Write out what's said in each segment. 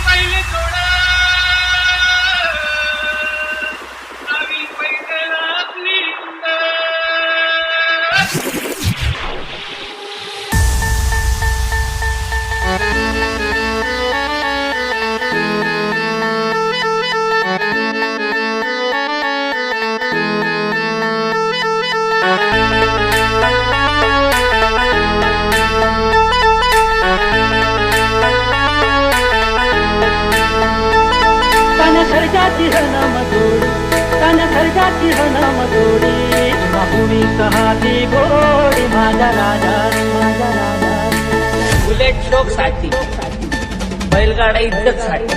पहिले थोडा नावी पहिले आपली खर्जाची हनमदोडी तन खर्जाची हनमदोडी बाहुडी कहाती गोडी माझा राजा माझा राजा बुलेट शोक साठी बैलगाडा इज्जत साठी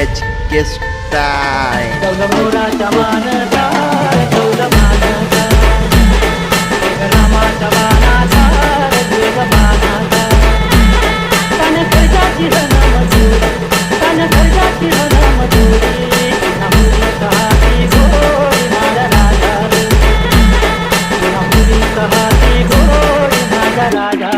एच के स्टाईल मोराच्या मानचा मानचा रामाच्या मानाचा मानाचा तन खर्जाची हनमदोडी तन खर्जाची हनमदोडी बाहुडी कहाती गोडी माझा राजा बाहुडी कहाती गोडी माझा राजा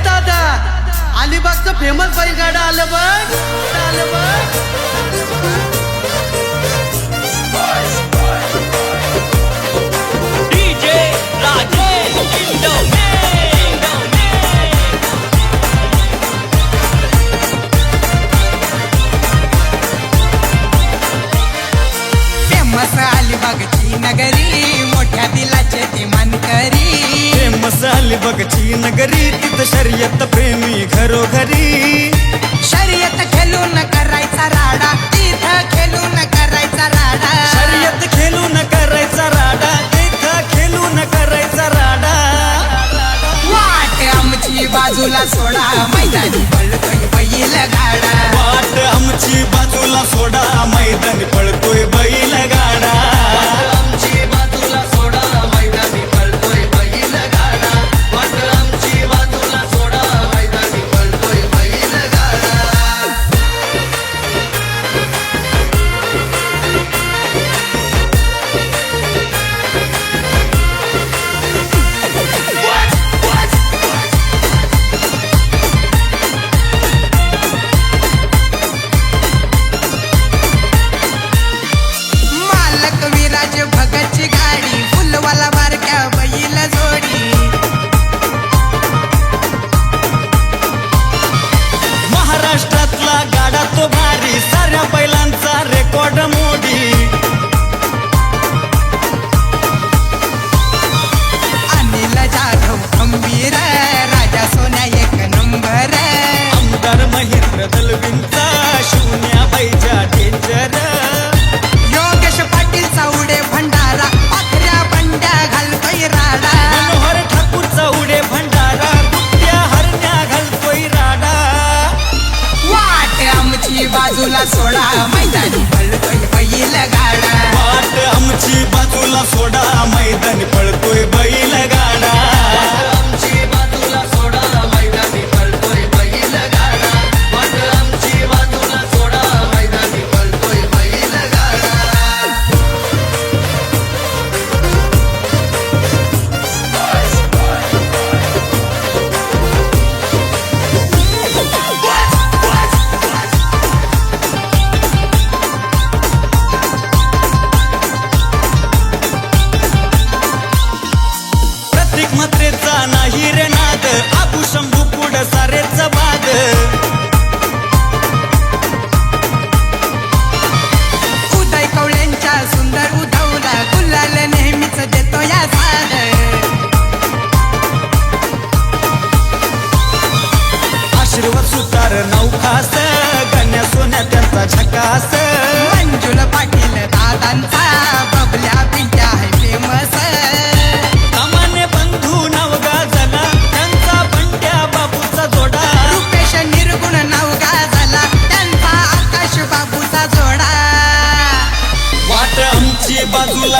राजा अलिबागचं फेमस बैलगाडा आलं बघ आलं बघ डीजे राजेश फेमस अलिबागची नगरी मोठ्या दिलाचे ती मानकरी फेमस अलिबागची नगरी तिथं शर्यत प्रेमी घरोघरी शर्यत खेळून करायचा राडा तिथं खेळून करायचा राडा शर्यत खेळून करायचा राडा तिथं खेळून करायचा राडा वाट आमची बाजूला सोडा मैदानी पळतोय बैल गाडा वाट आमची बाजूला सोडा मैदानी पळतोय बैल गाडा आमची बाजूला सोडा मैदानी पळतोय बैल गाडा वाट आमची बाजूला सोडा मैदानी पळतोय बैल गाडा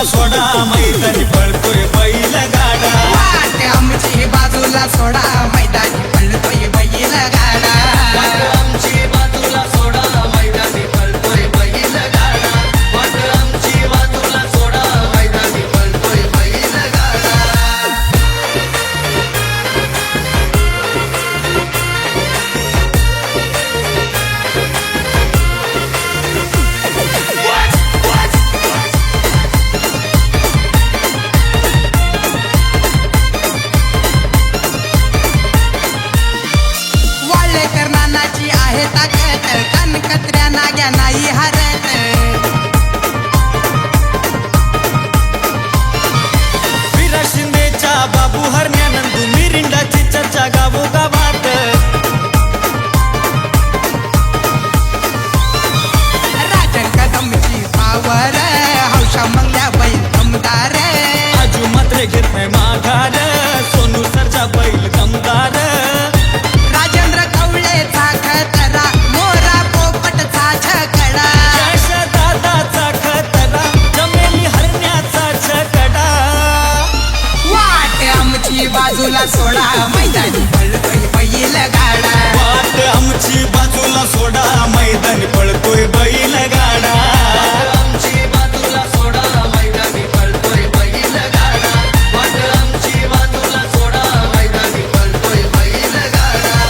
बाजूला सोडा मैदानी पळतोय बैल गाडा वाट आमची बाजूला सोडा मैदानी पळतोय बैल गाडा वाट आमची बाजूला सोडा मैदानी पळतोय बैल गाडा वाट आमची बाजूला सोडा मैदानी पळतोय बैल गाडा वाळलेकर नानाची आहे ताकद कनकत्र्या नाग्या नाही हरत विरा शिंदेच्या बाबू हरण्यानंदू मिरिंडाची चर्चा गावोगावात राजन कदमची पावर हौशा मंगल्या बैल दमदार आजू मात्र घेत नाही माघार सोनू सरचा बैल दमदार राजेंद्र कवळेचा खतरा मोरा पोपटचा छकडा यश दादाचा खतरा जमेली हरण्याचा छकडा वाट आमची बाजूला सोडा मैदानी पळतोय बैल गाडा वाट आमची बाजूला सोडा मैदानी पळतोय बैल गाडा आमची बाजूला सोडा मैदानी पळतोय बैल गाडा वाट आमची बाजूला सोडा मैदानी पळतोय बैल गाडा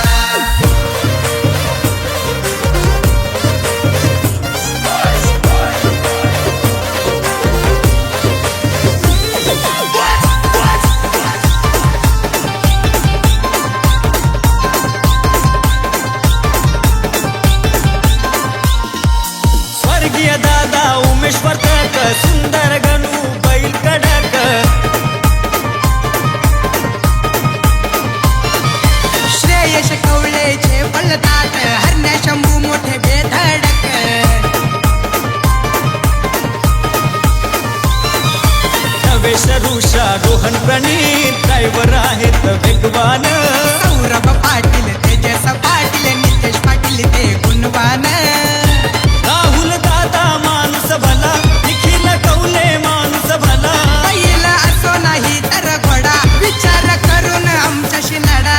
स्वर्गीय दादा उमेश वर्तक सुंदर गणू बैल कडक श्रेयश कवळेचे पळतात हरण्या शंभू मोठे बेधडक नवेश ऋषा रोहन प्रणीत ड्रायव्हर आहेत वेगवान सौरभ पाटील तेजस पाटील नितेश पाटील ते गुणवान राहुल दादा माणूस भला निखिल कौले माणूस भला पहिला असो नाही तर घोडा विचार करून आमच्याशी लढा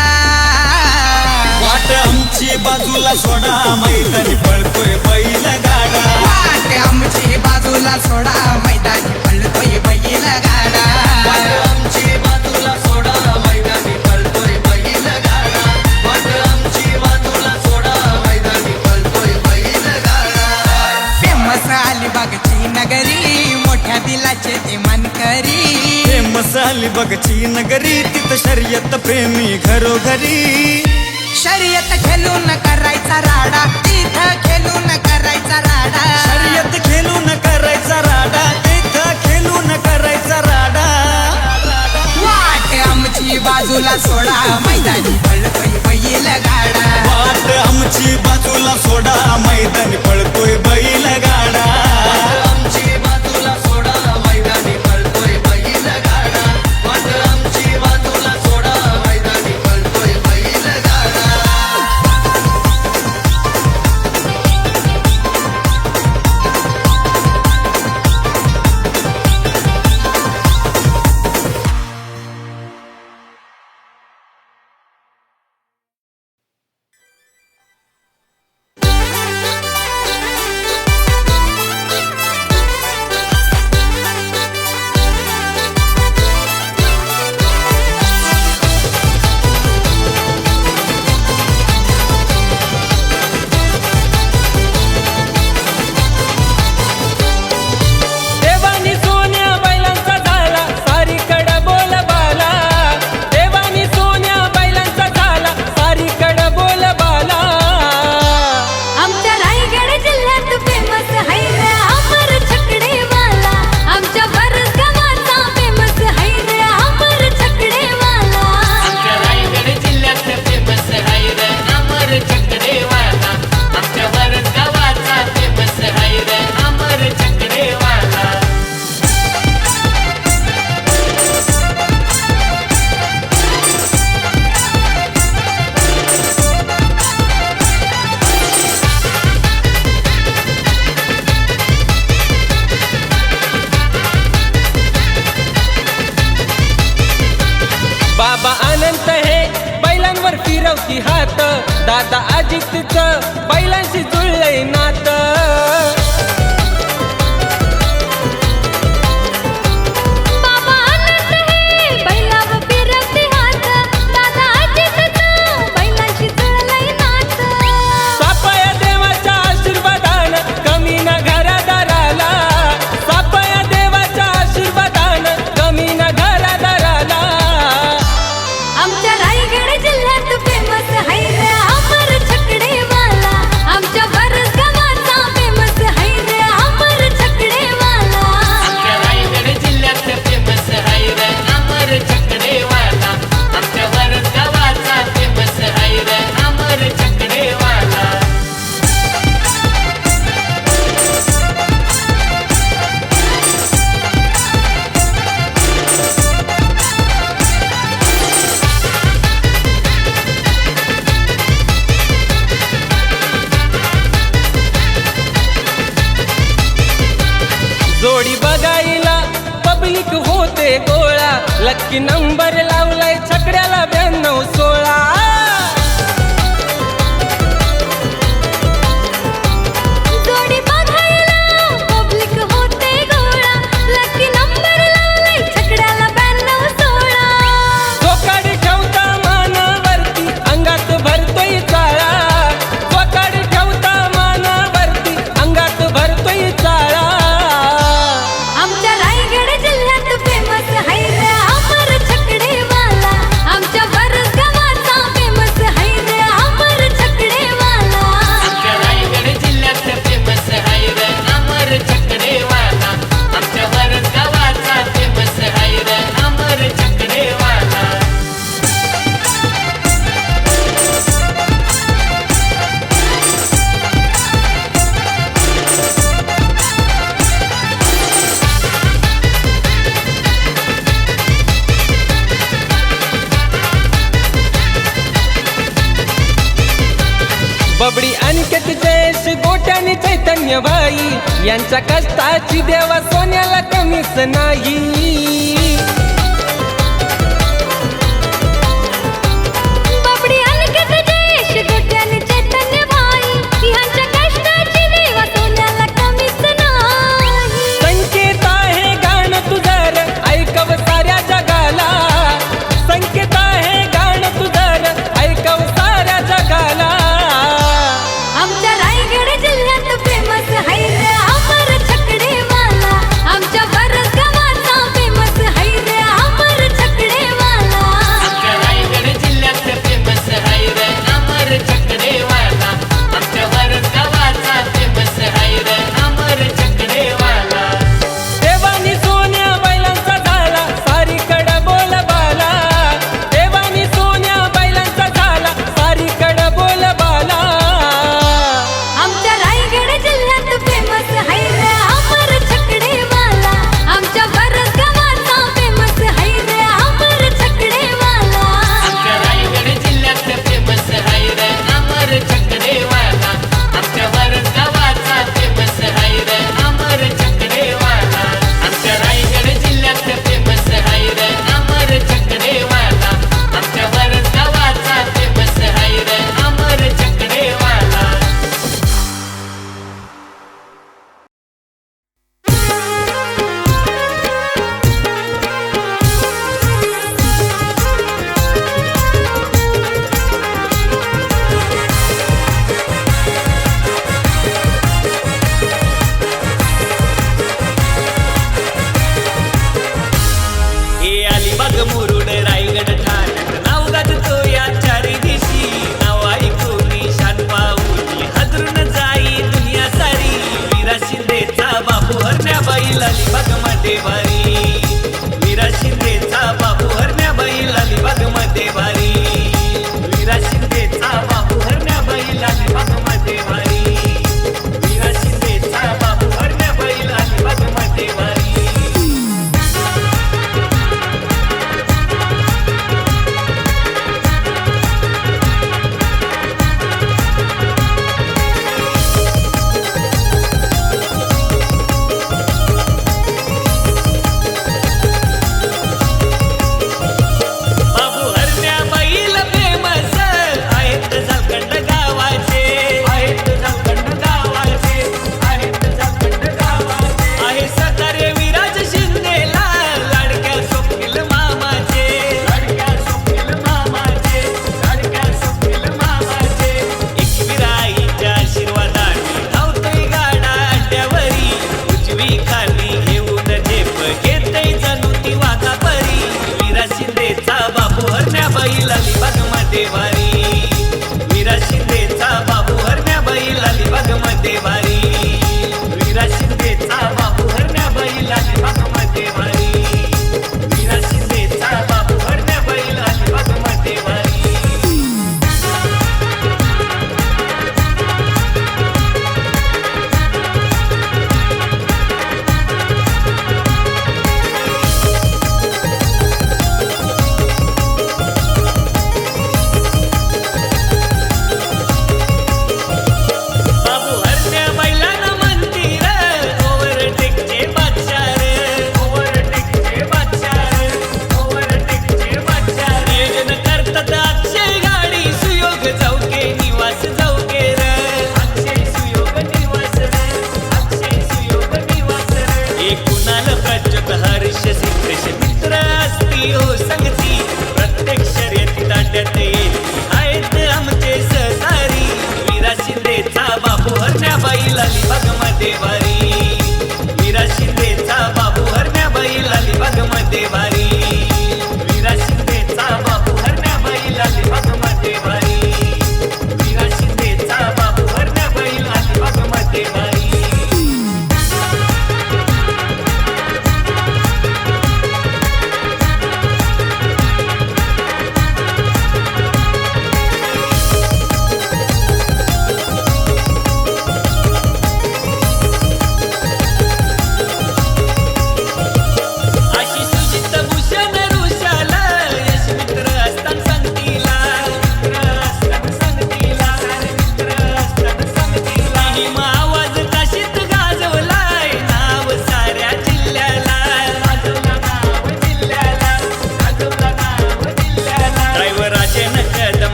वाट आमची बाजूला सोडा मैदानी पळतोय बैल गाडा वाट आमची बाजूला सोडा मैदानी पळतोय बैल गाडा वाट आमची बाजूला सोडा मैदानी पळतोय बैल गाडा वाट आमची बाजूला सोडा मैदानी पळतोय बैल गाडा फेमस अलिबागची नगरी मोठ्या दिलाचे ते मानकरी फेमस अलिबागची नगरी तिथं शर्यत प्रेमी घरोघरी शर्यत खेळून करायचा राडा तिथं खेळून करायचा राडा शर्यत खेळून करायचा राडा तिथं खेळून करायचा राडा वाट आमची बाजूला सोडा मैदानी पळतोय बैल गाडा वाट आमची बाजूला सोडा मैदानी पळतोय बैल गाडा आमची बाजूला सोडा मैदानी पळतोय बैल गाडा वाट आमची बाजूला सोडा मैदानी पळतोय बैल गाडा दादा अजितचं बैलांशी जुळलंय नातं. बाबा आनंद हे बैलावर फिरवते हात, दादा अजितचं बैलांशी जुळलंय नातं. सापया देवाच्या आशीर्वादानं कमी न घरादाराला, सापया देवाच्या आशीर्वादानं कमी न घरादाराला. आमच्या रायगड जिल्ह्यात फेमस है रे अमर छकडेवाला, आमच्या बरस गावाचा फेमस है रे अमर छकडेवाला. आमच्या रायगड जिल्ह्यात फेमस आहे रे अमर छकडेवाला, आमच्या वरद गावाचा फेमस आहे रे अमर छकडेवाला. जोडी बघायला पब्लिक होते गोळा, लक्की नंबर लावलाय छकड्याला 92-16. जोडी बघायला पब्लिक होते गोळा, लकी नंबर लावलाय छकड्याला 92-16. चोकाडी ठेवता मानावरती अंगात भरतोय चाळा, चोकाडी ठेवता मानावरती अंगात भरतोय चाळा. आमच्या रायगड जिल्ह्यात फेमस है रे अमर छकडेवाला, आमच्या बरस गावाचा फेमस है रे अमर छकडेवाला. आमच्या रायगड जिल्ह्यात फेमस आहे रे अमर छकडेवाला, आमच्या वरद गावाचा फेमस आहे रे अमर छकडेवाला. बबडी अनिकेत जयेश गोट्याने चैतन्य भाई यांच्या कष्टाची देवा सोन्याला कमीच नाही. बापडी अलगत जयेश गोट्याने चैतन्य भाई, ह्यांच्या कष्टाची देवा सोन्याला कमीच नाही. संकेत आहे गाणं तुझं रे, ऐकव साऱ्या जगाला. संकेत आहे गाणं तुझं रे, ऐकव साऱ्या जगाला. आमच्या रायगड जिल्ह्यात फेमस है रे अमर छकडेवाला, आमच्या बरस गावाचा फेमस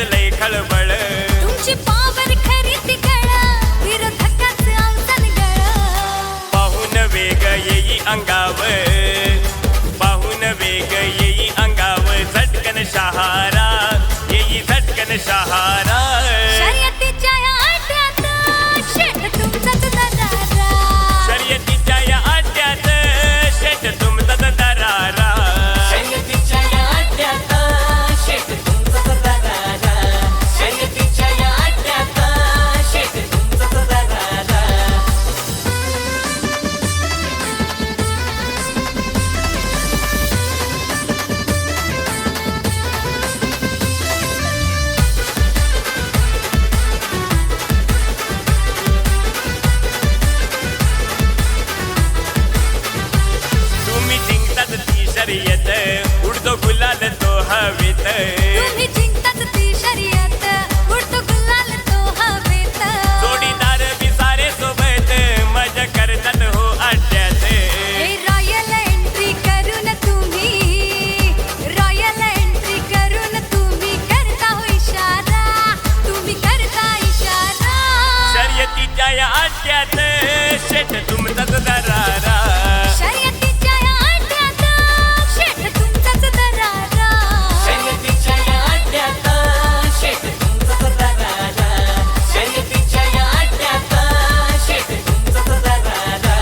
लय खळबळ तुमची पावर खरी ती गळ विरोधकाच अवसान गळ पाहून वेग येई अंगाव पाहून वेग येई अंगाव झटकन शहारा येई झटकन शहारा शर्यतीच्या या आट्यात शेट तुमचाच दरारा शर्यतीच्या या आट्यात शेट तुमचाच दरारा शर्यतीच्या या अड्ड्यात शेत तुमचाच दरारा शर्यतीच्या या अड्ड्यात शेत तुमचाच दरारा तुम्ही जिंकतात ती शर्यत उडतो गुलाल तो हवेत तुम्ही जिंकतात ती शर्यत उडतो गुलाल तो हवेत जोडीदार बी सारे सोबत मजा करतात हो अड्ड्यात हे रॉयल एंट्री करून तुम्ही रॉयल एंट्री करून तुम्ही करता हो इशारा तुम्ही करता इशारा शर्यतीच्या या अड्ड्यात शेट तुमचाच दरारा शर्यतीच्या या आट्यात शेट तुमचाच दरारा शर्यतीच्या या अड्ड्यात शेत तुमचाच दरारा शर्यतीच्या या अड्ड्यात शेत तुमचाच दरारा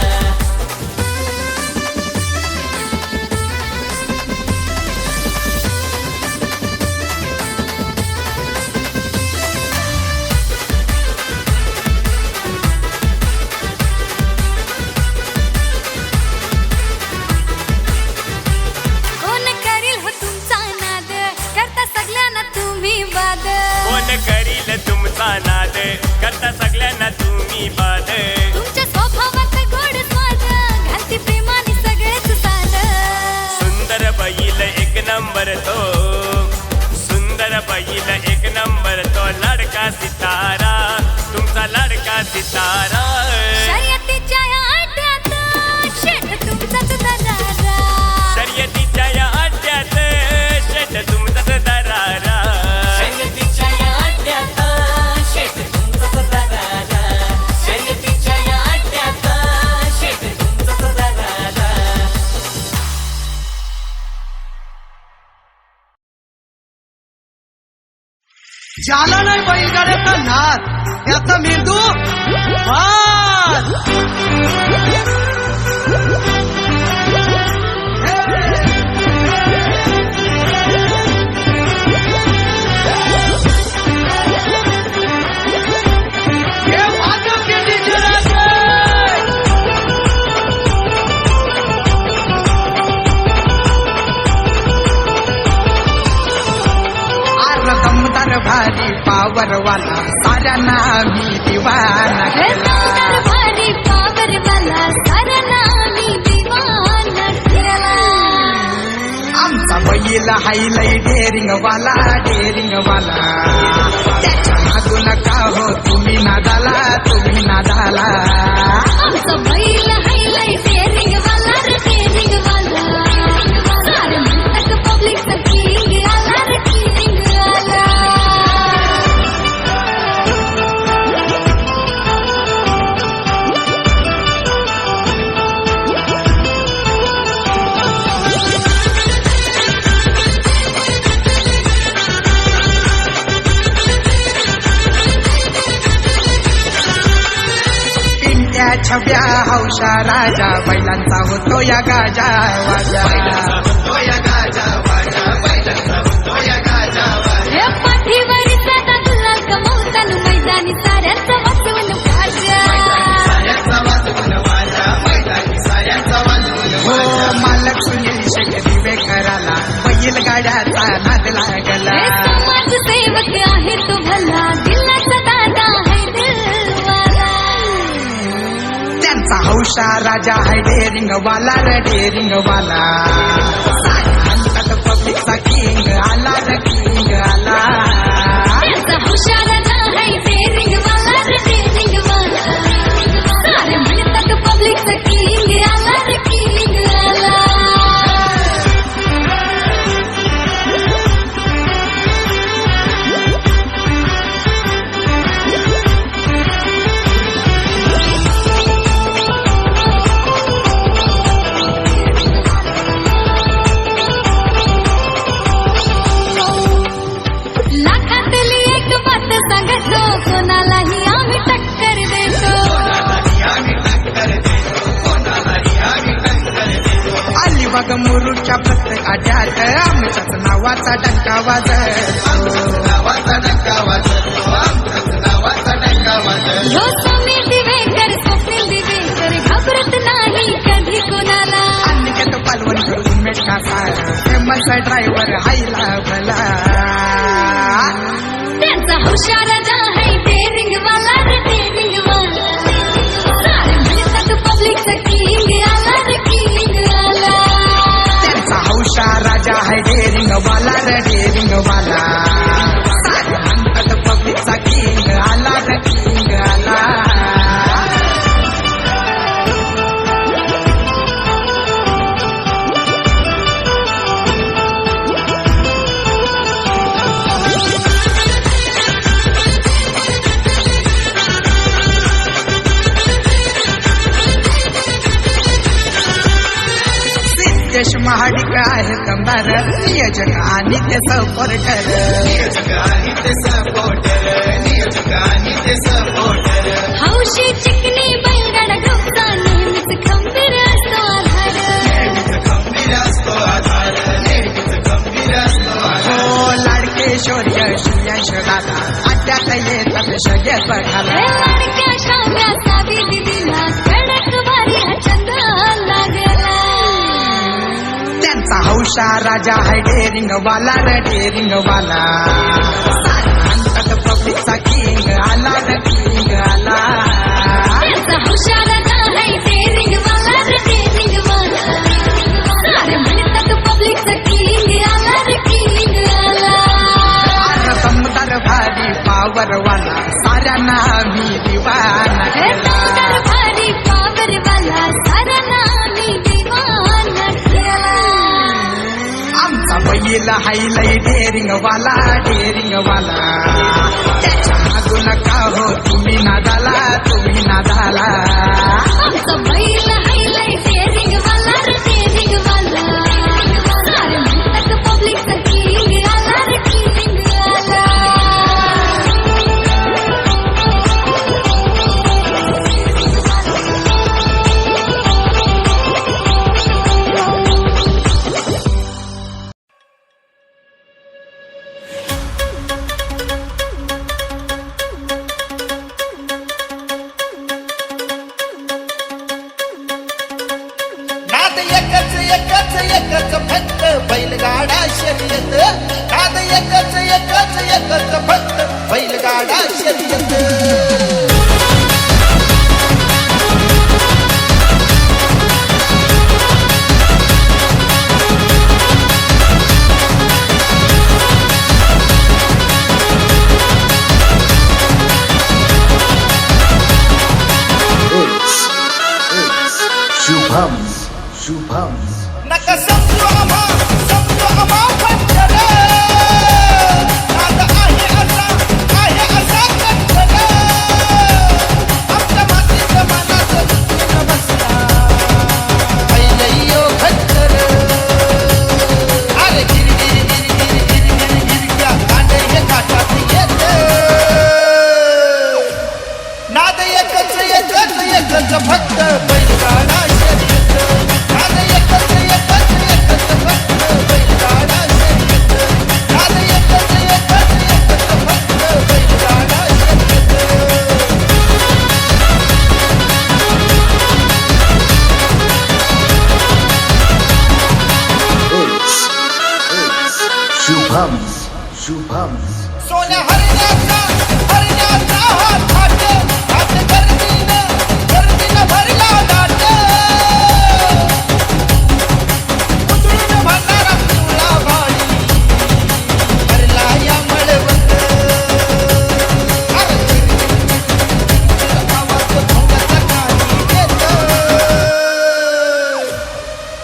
कोण करील हो तुमचा नाद करता सगळ्यांना तुम्ही बाद कोण करील तुमचा नाद करता सगळ्यांना तुम्ही बाद तुमच्या स्वभावात गोड स्वाद घालती प्रेमाने सगळेच साध सुंदर बैल एक नंबर तो सुंदर बैल एक नंबर तो लाडका सितारा तुमचा लाडका सितारा शर्यतीच्या या आट्यात शेट तुमचाच दरारा शर्यतीच्या या अड्ड्यात शेट तुमचाच दरारा शर्यतीच्या या अड्ड्यात शेत तुमचाच दरारा शर्यतीच्या या अड्ड्यात शेत तुमचाच दरारा ज्याला नाही बैलगाड्याचा नाद त्याचा मेंदू बाद. हे वाजव केली जरासे. आर दमदार भारी पावर वाला साऱ्यांना मी दिवाना हे केला दमदार भारी पावर वाला साऱ्यांना मी दिवाना केला आमचा बैल हायलय डेरिंग वाला त्याच्या मागून का हो तुम्ही नादाला आमचा बैल हायलाय डेअरिंग वाला रे डेअरिंग वाला सारे म्हणतात पब्लिकचा किंग आला रे किंग आला पिंट्या छब्या हौशा राजा बैलांचा होतो या गाजा वाजा हे पाठीवर सदा गुलाल कमवताना मैदानी साऱ्यांचं वाचवून हो मालक सुनील शेख दिवे कराला बैल गाड्याचा नाद लागला समाज सेवक आहे तो भला दिलाचा दादा है दिलवाला त्यांचा हौशा राजा आहे डेरिंग वाला रे डेरिंग वाला म्हणतात पब्लिकचा किंग आला रे किंग आला त्यांचा हुशार राजा है डेअरिंग वाला रे डेअरिंग वाला सारे म्हणतात पब्लिकचा किंग आला रे किंग आला ग मुरुडच्या प्रत्येक आट्यात आमच्याच नावाचा डंका वाजत हो समीर दिवेकर स्वप्नील दिवेकर घाबरत नाही कधी कोणाला अनिकेत पालवणकर उमेश कासार फेमस ड्रायव्हर हायला भला त्यांचा हुशार राजा है डेरिंग वाला रे डेरिंग वाला सारे म्हणतात पब्लिकचा किंग आला रे किंग आला त्यांचा हौशा राजा आहे डेरिंग वाला रे डेरिंग वाला सारे म्हणतात पब्लिकचा किंग आला रे किंग आला सिद्धेश महाडिक आहे कंबार नियोजक आणि ते सपोर्टर हौशी चिकनी बैलगाडा ग्रुपचा नेहमीच खंबीर असतो आधार हो लाडके शौर्य यश दादा अड्ड्यात येतात सगळे बघायला लाडक्या शाम्या सावी दिदीला कडक भारी हा छंद लागला त्यांचा हौशा राजा आहे डेरिंग वाला रे डेरिंग वाला म्हणतात पब्लिकचा किंग आला रे किंग आला त्यांचा हुशार राजा है डेरिंग वाला रे डेरिंग वाला सारे म्हणतात पब्लिकचा किंग आला रे किंग आला दमदार भारी पावर वाला साऱ्यांना मी दिवाना हे दमदार भारी पावर वाला साऱ्यांना मी दिवाना केला आमचा बैल हायलय डेरिंग वाला त्याच्या मागू नका हो तुम्ही नादाला आमचा बैल हायलाय डेरिंग वाला रे डेरिंग वाला सारे म्हणतात पब्लिकचा किंग आला रे किंग आला नाद एकच फक्त बैलगाडा शर्यत नाद एकच फक्त बैलगाडा शर्यत शुभम नका समजू आम्हा फक्त रे. नाद आहे असा फक्त रे. आमच्या मातीच्या मनाचं दुखणं बसला. पहिलंयो फक्त रे. अरे गिरी त्या कांडे हे काठात येते. नाद एकच फक्त बैलगाडा शर्यत नाद एकच फक्त बैलगाडा शर्यत नाद एकच फक्त बैलगाडा शर्यत शुभम सोन्या हरण्याचा हात हात गर्दीनं भरला दाट उतरून भरणारा पिवळा भाडी भरला या मळवत आवाज भोंगाचा काही देत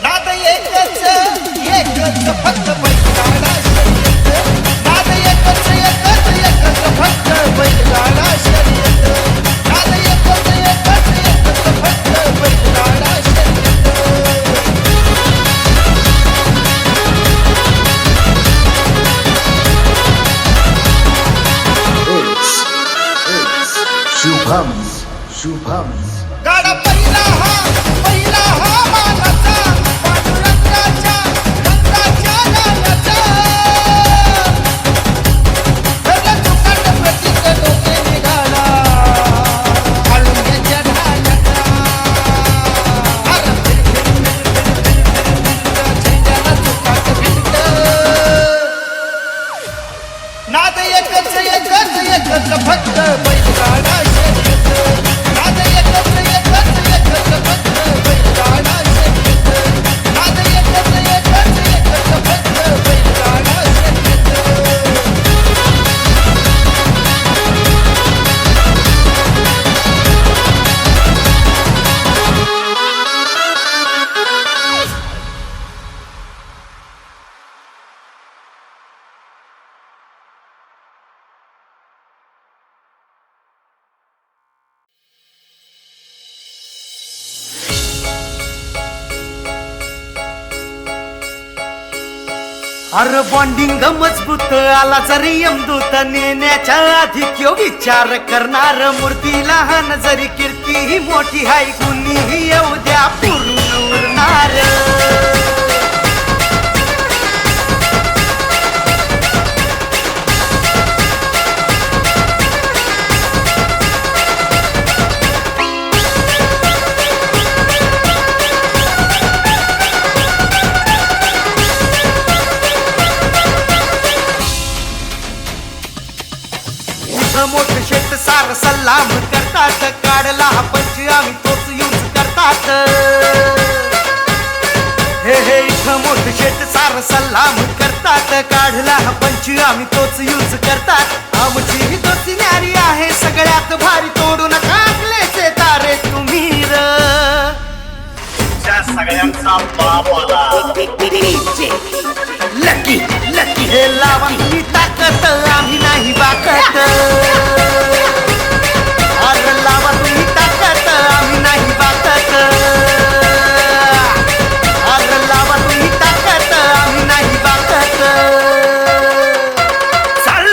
नाद एकच फक्त बैलगाडा शर्यत नाद एकच अरे बॉन्डिंग मजबूत आला जरी यमदूत नेण्याच्या आधी क्यो विचार करणार मूर्ती लहान जरी कीर्ती ही मोठी हाय कुणीही येऊ द्या पूर्ण उरणार मोठं शेत सार सलाम करतात काढला हा पंच आम्ही तोच यूज करतात हे इथं मोठं शेत सार सलाम करतात काढला हा पंच आम्ही तोच यूज करतात आमची ही तोच न्यारी आहे सगळ्यात भारी तोडू नका आपलेचे तारे तुम्ही र त्या सगळ्यांचा बाप आला लकी लकी हे लावा तुम्ही ताकद आम्ही नाही बाकत अरे लावा तुम्ही ताकद आम्ही नाही बाकत अरे लावा तुम्ही ताकद आम्ही नाही बाकत चल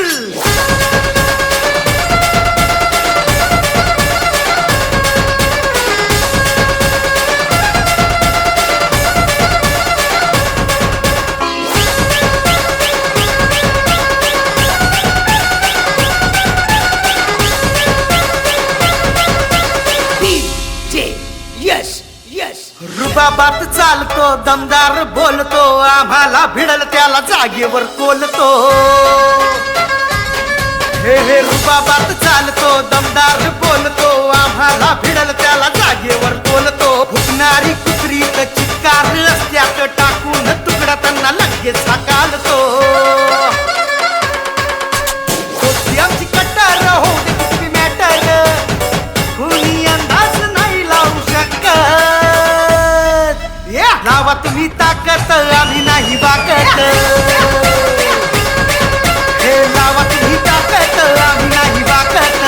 रुबाबात चालतो दमदार बोलतो आम्हाला भिडल त्याला जागेवर कोलतो हे रुबाबात चालतो दमदार बोलतो आम्हाला भिडल त्याला जागेवर कोलतो फुकणारी कुत्री तर चित्कार रस्त्यात टाकून तुकडा त्यांना लगेच हाकालतो आमची कट्टर हो दे कुठली मॅटर कुणी अंदाज नाही लावू शकत लावा तुम्ही ताकद आम्ही नाही बाकत हे लावा तुम्ही ताकद आम्ही नाही बाकत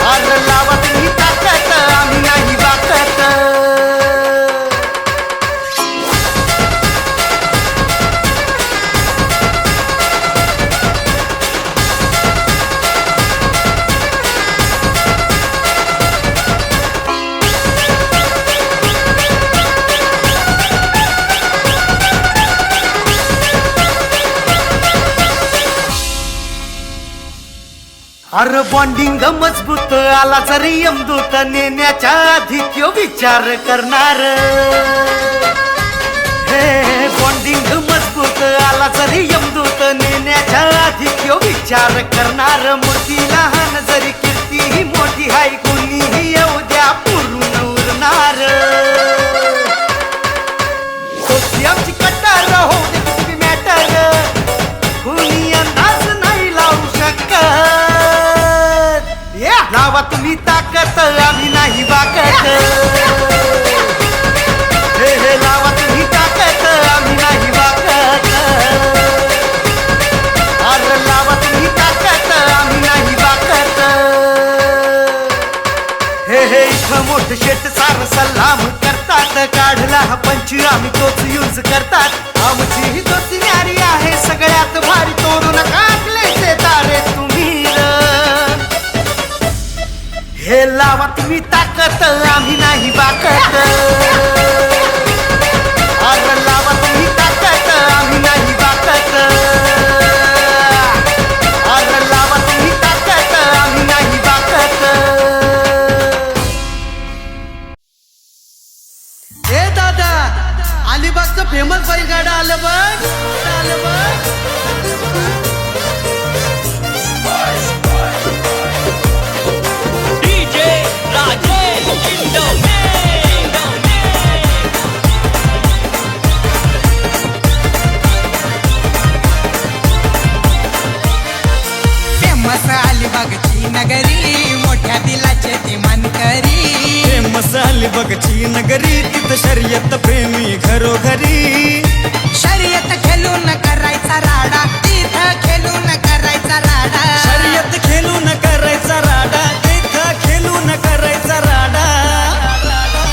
अरे लावा तुम्ही ताकद आम्ही नाही बाकत अरे बॉन्डिंग मजबूत आला जरी यमदूत नेण्याच्या आधी क्यो विचार करणार हे बॉन्डिंग मजबूत आला जरी यमदूत नेण्याच्या आधी क्यो विचार करणार मूर्ती लहान जरी कीर्ती ही मोठी हाय कुणीही येऊ द्या पूर्ण उरणार तोची आमची कट्टर हो दे कुठली मॅटर कुणी अंदाज नाही लावू शकत लावा तुम्ही ताकद आम्ही नाही बाकत हे लावा तुम्ही ताकद आम्ही नाही बाकत अरे लावा तुम्ही ताकद आम्ही नाही बाकत हे इथं मोठं शेत सार सलाम करतात काढला हा पंच आम्ही तोच यूज करतात आमची ही तोच न्यारी आहे सगळ्यात भारी तोडू नका आपलेचे तारे तुम्ही हे लावा तुम्ही ताकद आम्ही नाही बाकत अरे लावा तुम्ही ताकद आम्ही नाही बाकत अरे लावा तुम्ही ताकद आम्ही नाही बाकत ए दादा अलिबागचं फेमस बैलगाडा आलं बघ DJ राजेश इंडोने फेमस अलिबागची नगरी मोठ्या दिलाचे ती मानकरी फेमस अलिबागची नगरी तिथं शर्यत प्रेमी घरोघरी शर्यत खेळून करायचा राडा तिथं खेळून करायचा राडा शर्यत खेळून करायचा राडा तिथं खेळून करायचा राडा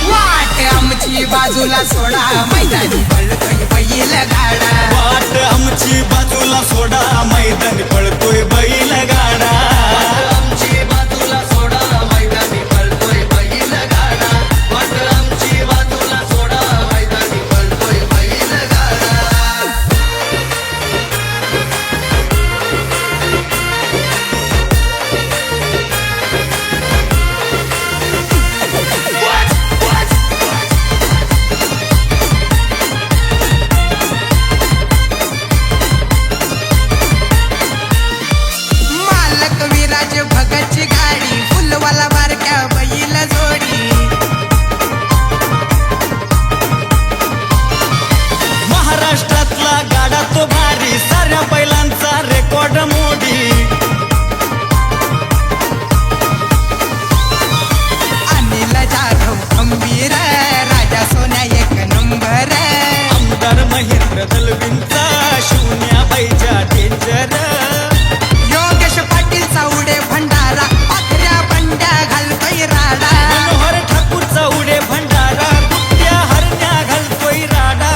वाट आमची बाजूला सोडा मैदानी पळतोय बैल बैल गाडा वाट आमची बाजूला सोडा मैदानी पळतोय बैल गाडा आमची बाजूला सोडा मैदानी पळतोय बैल गाडा वाट आमची बाजूला सोडा मैदानी पळतोय बैल गाडा मालक विराज भगतची गाडी फुलवाला बारक्या बैल जोडी महाराष्ट्रातला गाडा तो भारी साऱ्या बैलांचा रेकॉर्ड मोडी अनिल जाधव खंबीर राजा सोन्या एक नंबर आमदार महेंद्र दलवींचा शून्या बैजा डेंजर योगेश पाटील चावडे भंडारा पाखऱ्या बंड्या घालतोय राडा मनोहर ठाकूरचा उडे भंडारा कुठ्या हरण्या घालतोय राडा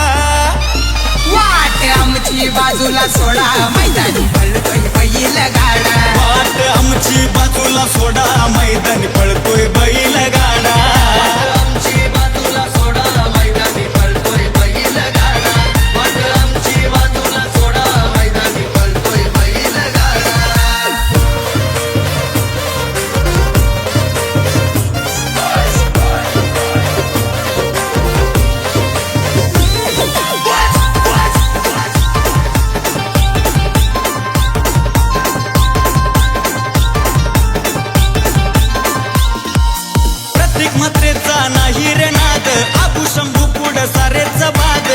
वाट आमची बाजूला सोडा मैदानी पळतोय बैल गाडा वाट आमची बाजूला सोडा मैदानी पळतोय बैल गाडा आमची बाजूला सोडा मैदानी पळतोय बैल गाडा वाट आमची बाजूला सोडा मैदानी पळतोय बैल गाडा प्रत्येक मात्रेचा नाही रे नाद आबू शंभू पुढ सारेच बाद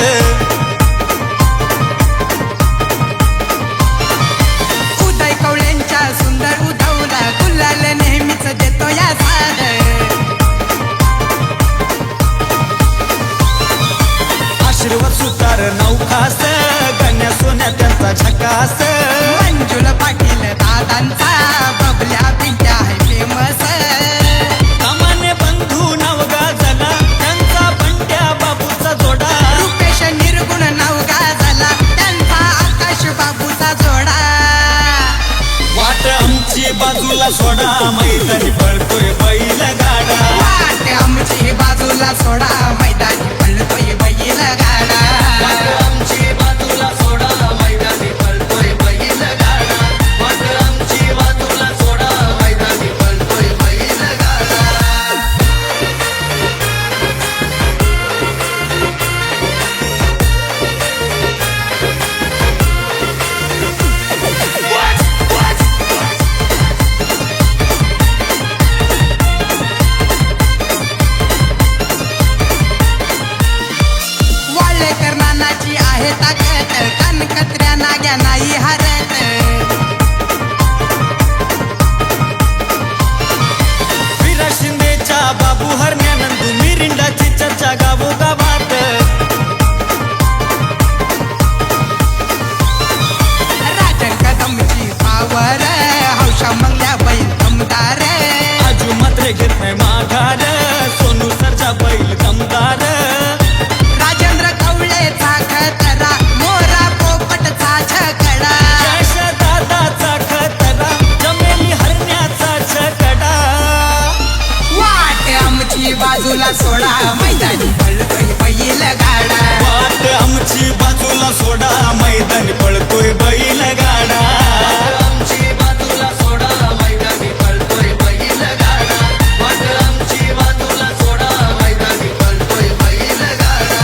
उदय कवळ्यांच्या सुंदर उधवला गुलाल नेहमीच देतो या साध आशीर्वाद सुतार नौखास गण्या सोन्या त्यांचा झकास मंजुल पाटील दादांचा बबल्या पिंट्या आहे फेमस सामान्य बंधू नाव गाजला त्यांचा बंट्या बाबूचा जोडा रुपेश निर्गुण नाव गाजला त्यांचा आकाश बाबूचा जोडा वाट आमची बाजूला सोडा मैदानी पळतोय बैल गाडा वाट आमची बाजूला सोडा मैदानी पळतोय बैल गाडा वाट आमची बाजूला सोडा मैदानी पळतोय बैल गाडा वाट आमची बाजूला सोडा मैदानी पळतोय बैल गाडा वाळेकर नानाची आहे ताकद कानकत्र्या नाग्या नाही हरत विरा शिंदेच्या बाबू हरण्यानंदू मिरिंडाची चर्चा गावोगावात राजन कदमची पावर हौशा मंगल्या बैल दमदार आजू मात्र घेत नाही माघार सोनू सरचा बैल दमदार राजेंद्र कवळेचा खतरा मोरा पोपटचा छकडा यश दादाचा खतरा जमेली हरण्याचा छकडा वाट आमची बाजूला सोडा मैदानी पळतोय बैल गाडा वाट आमची बाजूला सोडा मैदानी पळतोय बैल गाडा आमची बाजूला सोडा मैदानी पळतोय बैल गाडा वाट आमची बाजूला सोडा मैदानी पळतोय बैल गाडा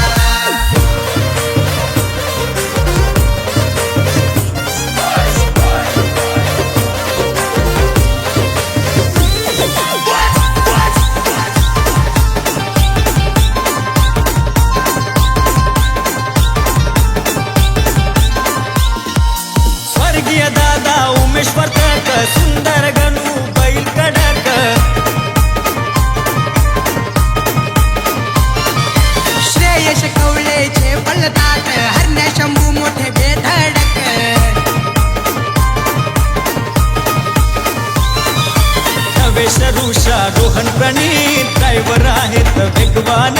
स्वर्गीय दादा उमेश वर्तक सुंदर गणू बैल कडक श्रेयश कवळेचे पळतात हरण्या शंभू मोठे बेधडक नवेश ऋषा रोहन प्रणीत ड्रायव्हर आहेत वेगवान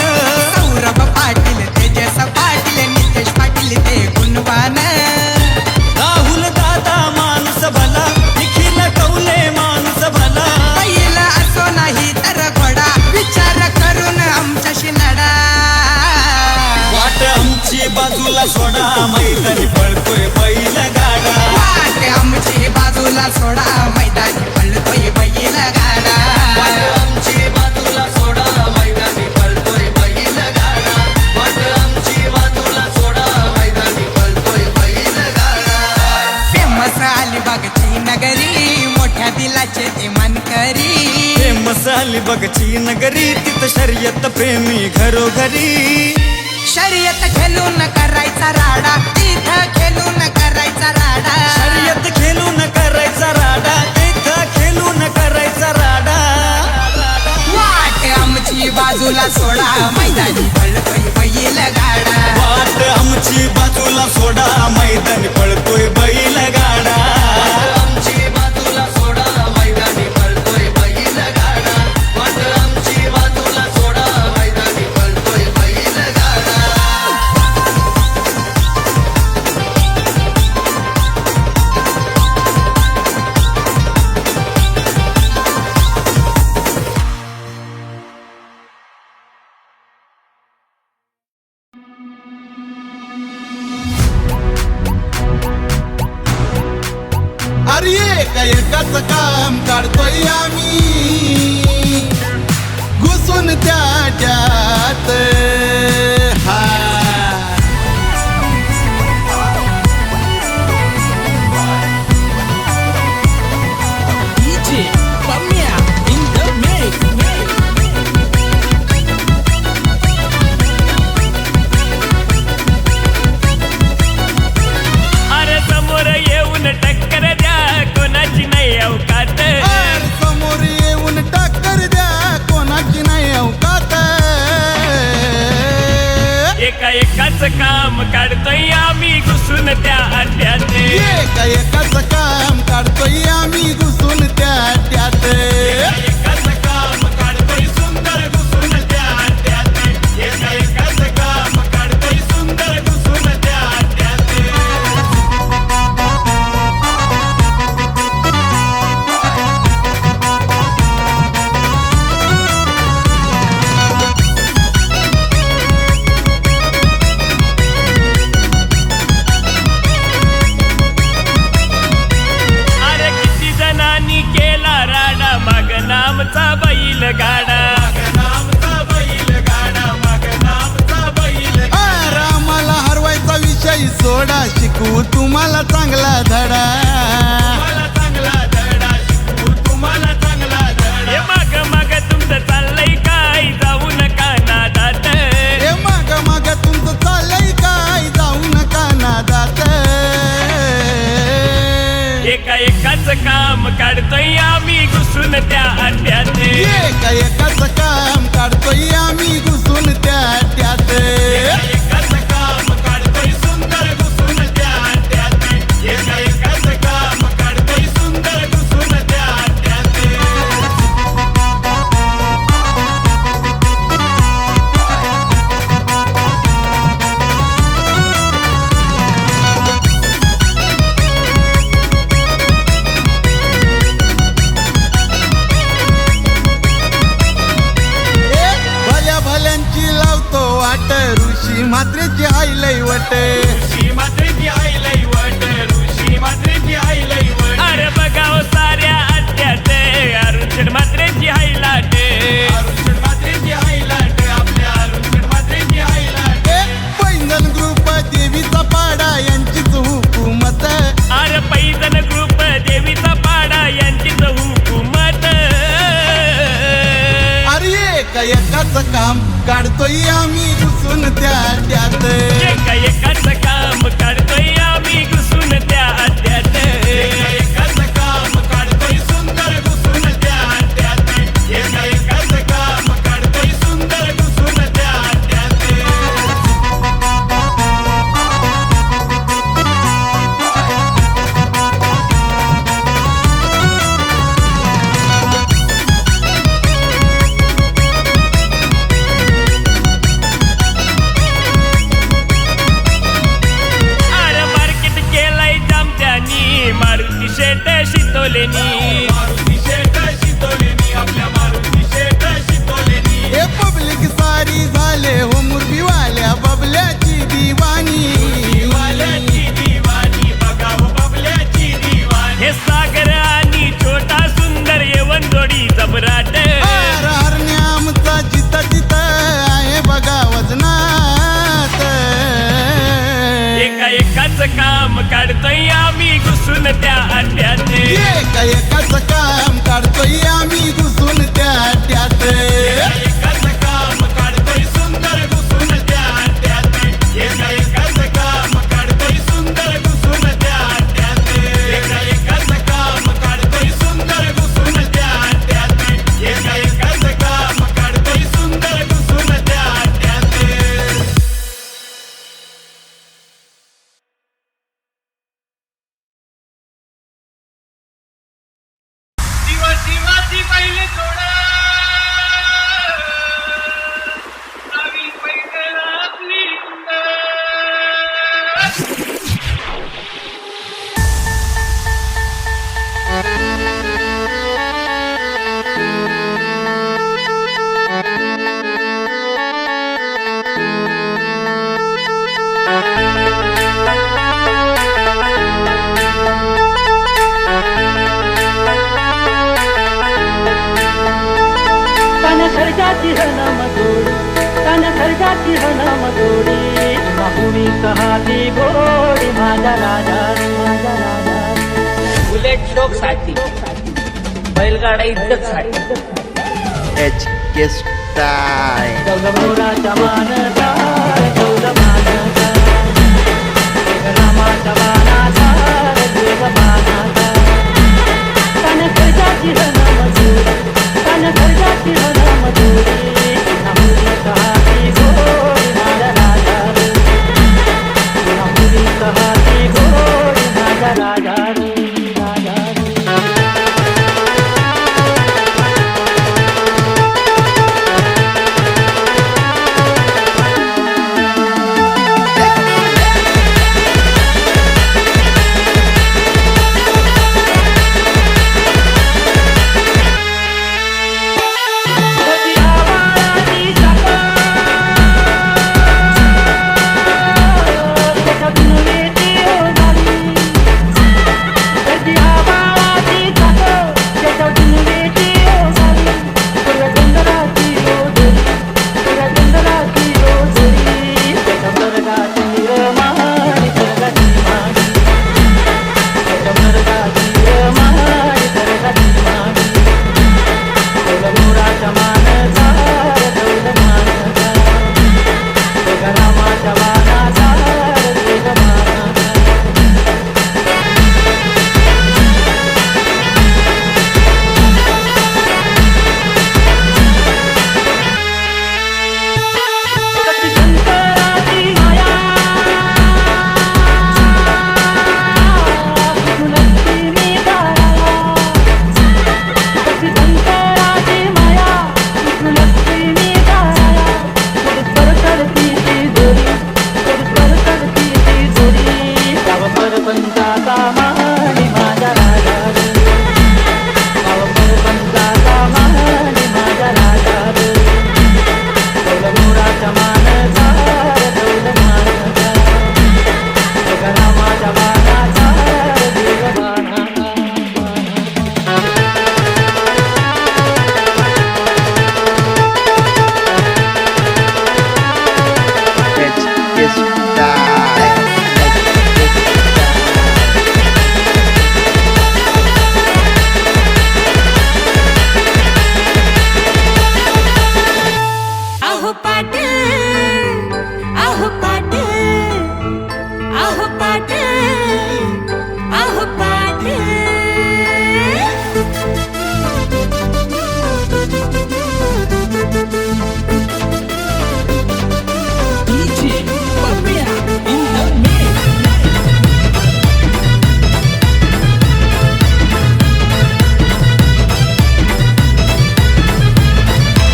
सौरभ पाटील तेजस पाटील नितेश पाटील बाजूला सोडा मैदानी पळतोय बैल गाडा वाट आमची बाजूला सोडा मैदानी पळतोय बैल गाडा वाट आमची बाजूला सोडा मैदानी पळतोय बैल गाडा वाट आमची बाजूला सोडा मैदानी पळतोय बैल गाडा फेमस अलिबागची नगरी मोठ्या दिलाचे ते मानकरी फेमस अलिबागची नगरी तिथं शर्यत प्रेमी घरोघरी शर्यत खेळून करायचा राडा तिथं खेळून करायचा राडा शर्यत खेळून करायचा राडा तिथं खेळून करायचा राडा वाट आमची बाजूला सोडा मैदानी पळतोय बैल गाडा वाट आमची बाजूला सोडा मैदानी पळतोय बैल गाडा आमची बाजूला सोडा मैदानी पळतोय बैल गाडा वाट आमची बाजूला सोडा मैदानी पळतोय बैल गाडा अरे एकाच काम काढतोय आम्ही घुसून त्यात हा अरे समोर येऊन टक्कर द्या कोणाची नाही अवकात अरे समोर येऊन टक्कर द्या कोणाची नाही अवकात एकाच काम काढतोय आम्ही घुसून त्या अड्ड्यात एकाच काम काढतोय आम्ही घुसून त्यात एकाच काम काढतोय सुंदर घुसून त्या अड्ड्यात एकाच काम काढतोय सुंदर घुसून त्या अड्ड्यात अरे किती जणांनी केला राडा माग नामचा बैल गाडा रामाला हरवायचा विषय सोडा शिकू तुम्हाला चांगला धडा हे माग माग तुमचं चाललंय काय जाऊ नका नादात हे माग तुमचं चाललंय काय जाऊ नका नादात एकाच काम काढतोय आम्ही घुसून त्या अड्ड्यात एकाच काम काढतोय आम्ही घुसून त्यात एकाच काम काढतोय सुंदर घुसून त्या अड्ड्यात एकाच काम काढतोय सुंदर घुसून त्या अड्ड्यात भल्या भल्यांची लावतो वाट ऋषी म्हात्रेची आईलय वट अरे बघाव साऱ्या अड्ड्यात अरुण मात्रेची हायलाट पैंजण ग्रुप देवीचा पाडा यांचीच हुकूमत अरे पैजण ग्रुप देवीचा पाडा यांचीच हुकूमत अरे एकाच काम काढतोय आम्ही घुसून त्यात एकाच काम काढतोय आम्ही घुसून त्या अड्ड्यात एकाच काम काढतोय सुंदर घुसून त्या अड्ड्यात एकाच काम काढतोय सुंदर घुसून त्या अड्ड्यात अरे एकाच काम काढतोय आम्ही घुसून त्या अड्ड्यात एकाच काम काढतोय आम्ही घुसून त्या अड्ड्यात एकाच काम काढतोय सुंदर घुसून त्या अड्ड्यात एकाच काम काढतोय सुंदर घुसून त्या अड्ड्यात एकाच काम काढतोय सुंदर घुसून त्या अड्ड्यात एकाच काम काढतोय सुंदर घुसून त्या अड्ड्यात शिवाजी पहिले सोडा आम्ही पहिले आपली तन खर्चाची हनम जोडी तन खर्चाची हनम जोडी बाहुली कहाती गोडी माझा राजा माझा राजा बुलेट शोक साठी बैलगाडा इज्जत साठी HK Style. गौरवराच्या मानदार गौरवानाचा रामाच्या मानाचा देवमानाचा तन खर्चाची हनम जोडी तन खर्चाची हनम जोडी बाहुली कहाती गोडी माझा राजा बाहुली कहाती गोडी माझा राजा राजा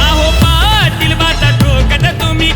अहो पाटील बाटा ठोकत तुम्ही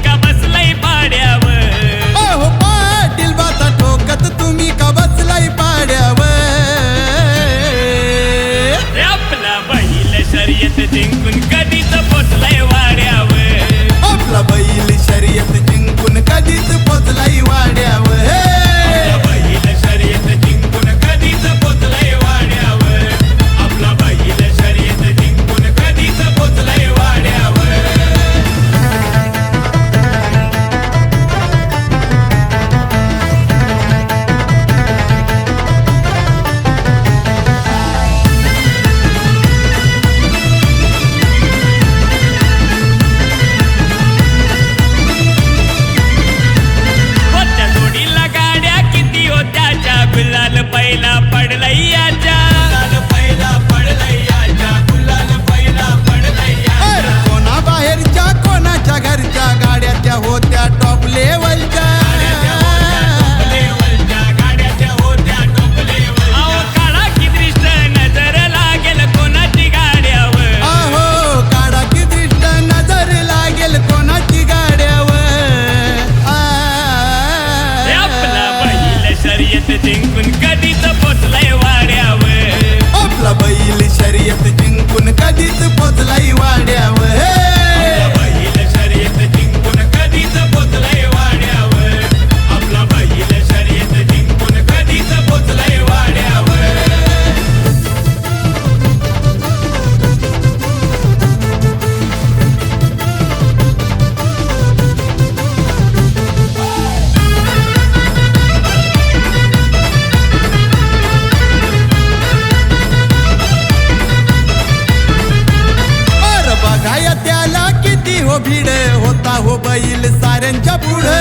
हो बैल साऱ्यांच्या पुढे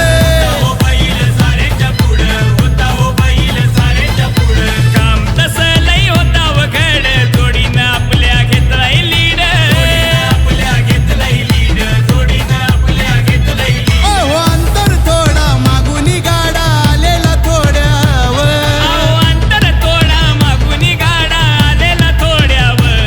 हो बैल साऱ्यांच्या पुढं होता हो बैल साऱ्यांच्या पुढं काम तसं लई होता वघड जोडीनं आपल्या घेतलाय लीड आपल्या घेतलाय लीड जोडीनं आपल्या घेतलाय लीड अहो अंतर थोडा मागुनी गाडा आलेला थोड्यावर अहो अंतर थोडा मागुनी गाडा आलेला थोड्यावर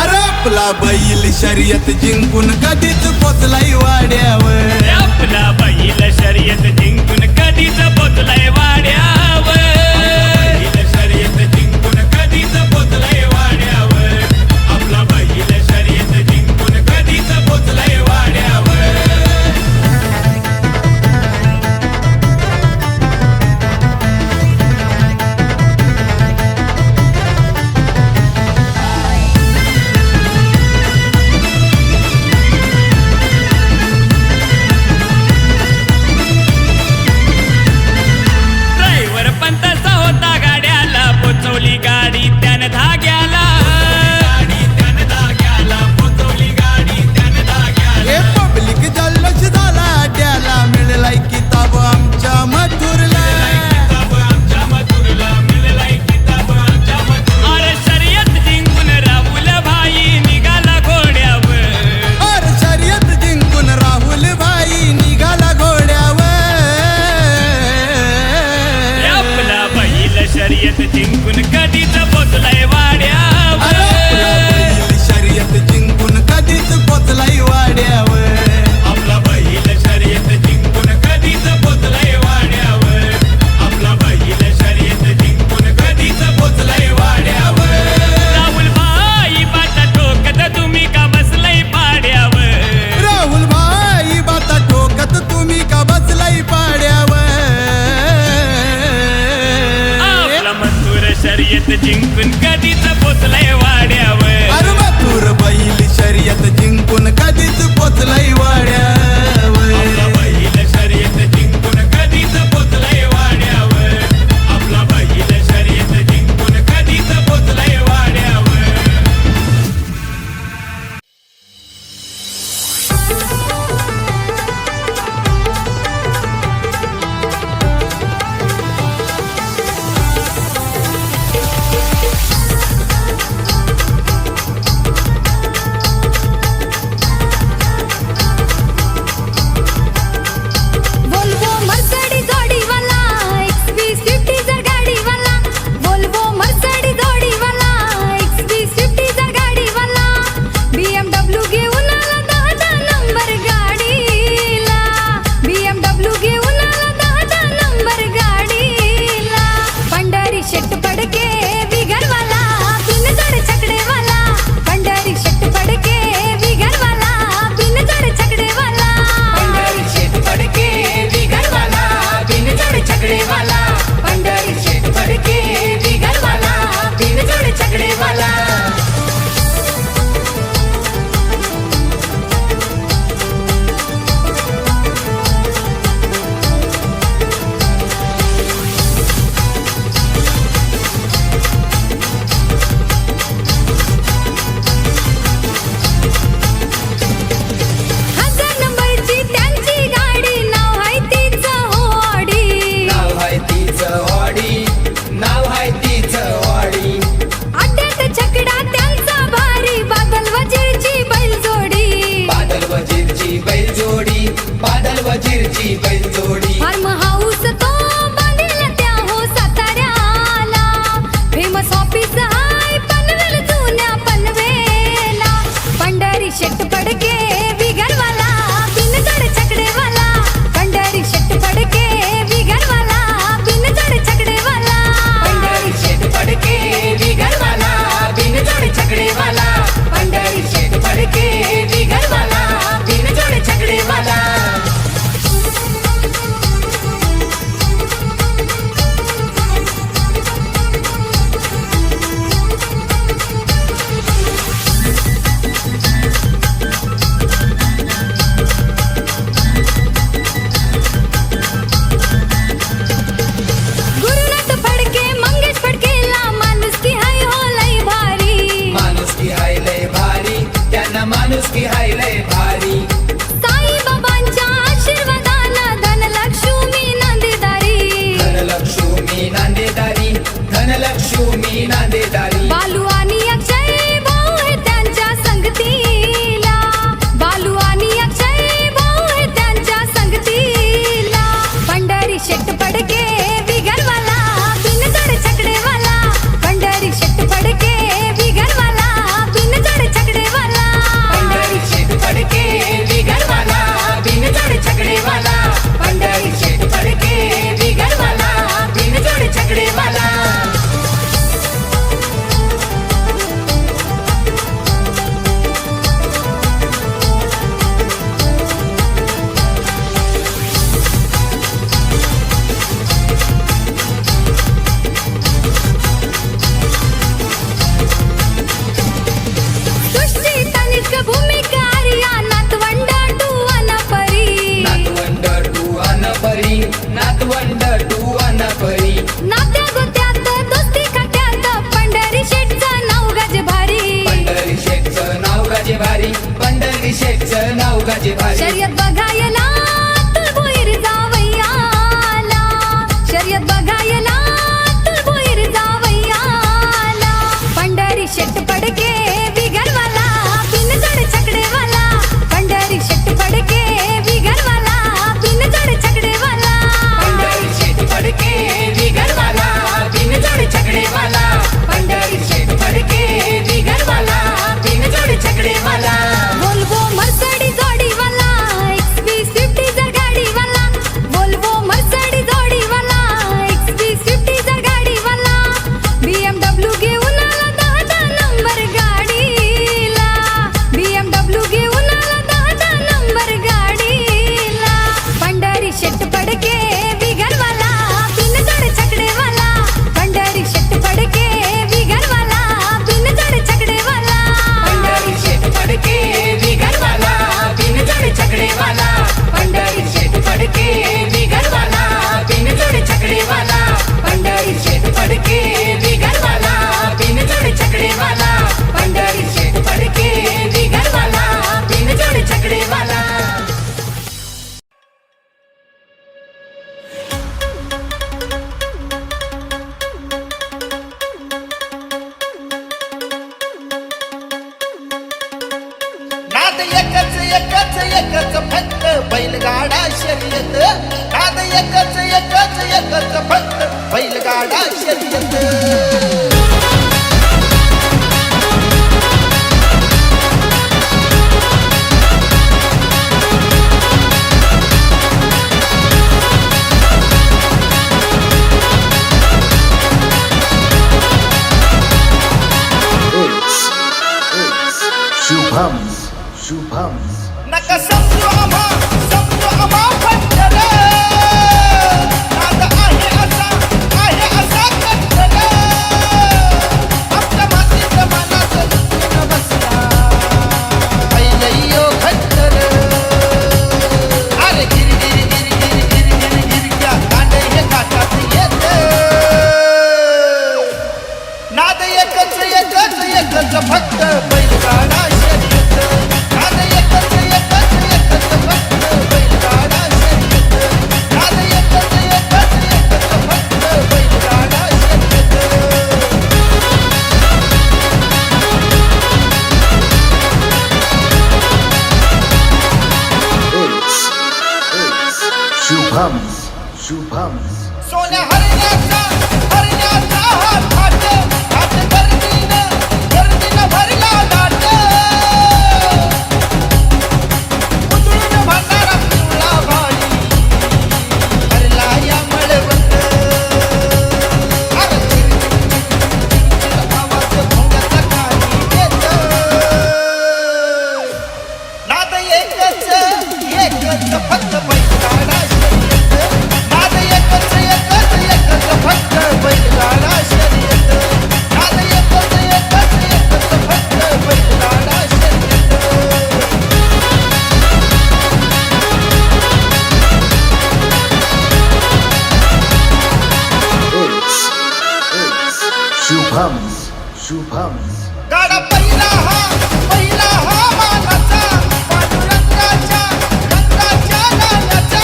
अरे आपला बैल शर्यत जिंकून कधीच पोचलाई वाड्यावर आपला बैल शर्यत जिंकून कधीच पोचलाय वाड्यावर बैल शर्यत जिंकून कधीच पोचलाय वाड्यावर आपला बैल शर्यत जिंकून कधीच पोचलाय वाड्यावर चौघाची भारी शर्यत बघायला तुळभोईर जावयाला शर्यत बघायला तुळभोईर जावयाला पंढरी शेट पडके बिगरवाला बिनजड छकडेवाला पंढरी शेट पडके बिगरवाला बिनजड छकडेवाला पंढरी शेठ फडके बिगरवाला बिनजोड छकडेवाला पंढरी शेठ फडके बिगरवाला बिनजोड छकडेवाला वोल्वो मर्सडीज जोडीवाला XV स्विफ्ट डिझायर गाडीवाला वोल्वो मर्सडीज जोडीवाला XV स्विफ्ट डिझायर गाडीवाला BMW घेऊन आला 10 नंबर गाडीला BMW घेऊन आला 10 नंबर गाडीला पंढरी शेट पडके बिगरवाला बिनजड छकडेवाला पंढरी शेट पडके बिगरवाला बिनजड छकडेवाला पंढरी शेठ फडके बिगरवाला बिनजोड छकडेवाला पंढरी शेठ फडके बिगरवाला बिनजोड छकडेवाला पंढरी शेठ फडके बिगरवाला बिनजोड छकडेवाला पंढरी शेठ फडके बिगरवाला बिनजोड छकडेवाला नाद एकच एकच एकच फक्त बैलगाडा शर्यत नाद एकच एकच एकच फक्त बैलगाडा शर्यत नका समजू आम्हा फटकन नाद आहे असा कट्टन आमच्या मातीच्या मनात लुटून बसला अय्यो खट्टन अरे गिर गिर गिर गिर गिर गिर गिर क्या कांडे हे काटात येत नाद एकच एकच एकच फक्त बैलगाडा शर्यत नाद एकच एकच एकच फक्त बैलगाडा शर्यत नाद एकच एकच एकच फक्त बैलगाडा शर्यत सोन्या हरण्याचा हात हात गर्दीनं भरला दाट उतरून भरणारा पिवळा भाई भरला या मळवट अरे चिरचिर आवाज भोंगाचा काही येत नाद एकच एकच फक्त बैलगाडा शर्यत नाद एकच एकच एकच फक्त बैलगाडा शर्यत नाद एकच एकच एकच फक्त बैलगाडा शर्यत गाडा पहिला हा मानाचा पांडुरंगाच्या रंगाच्या गाण्याचा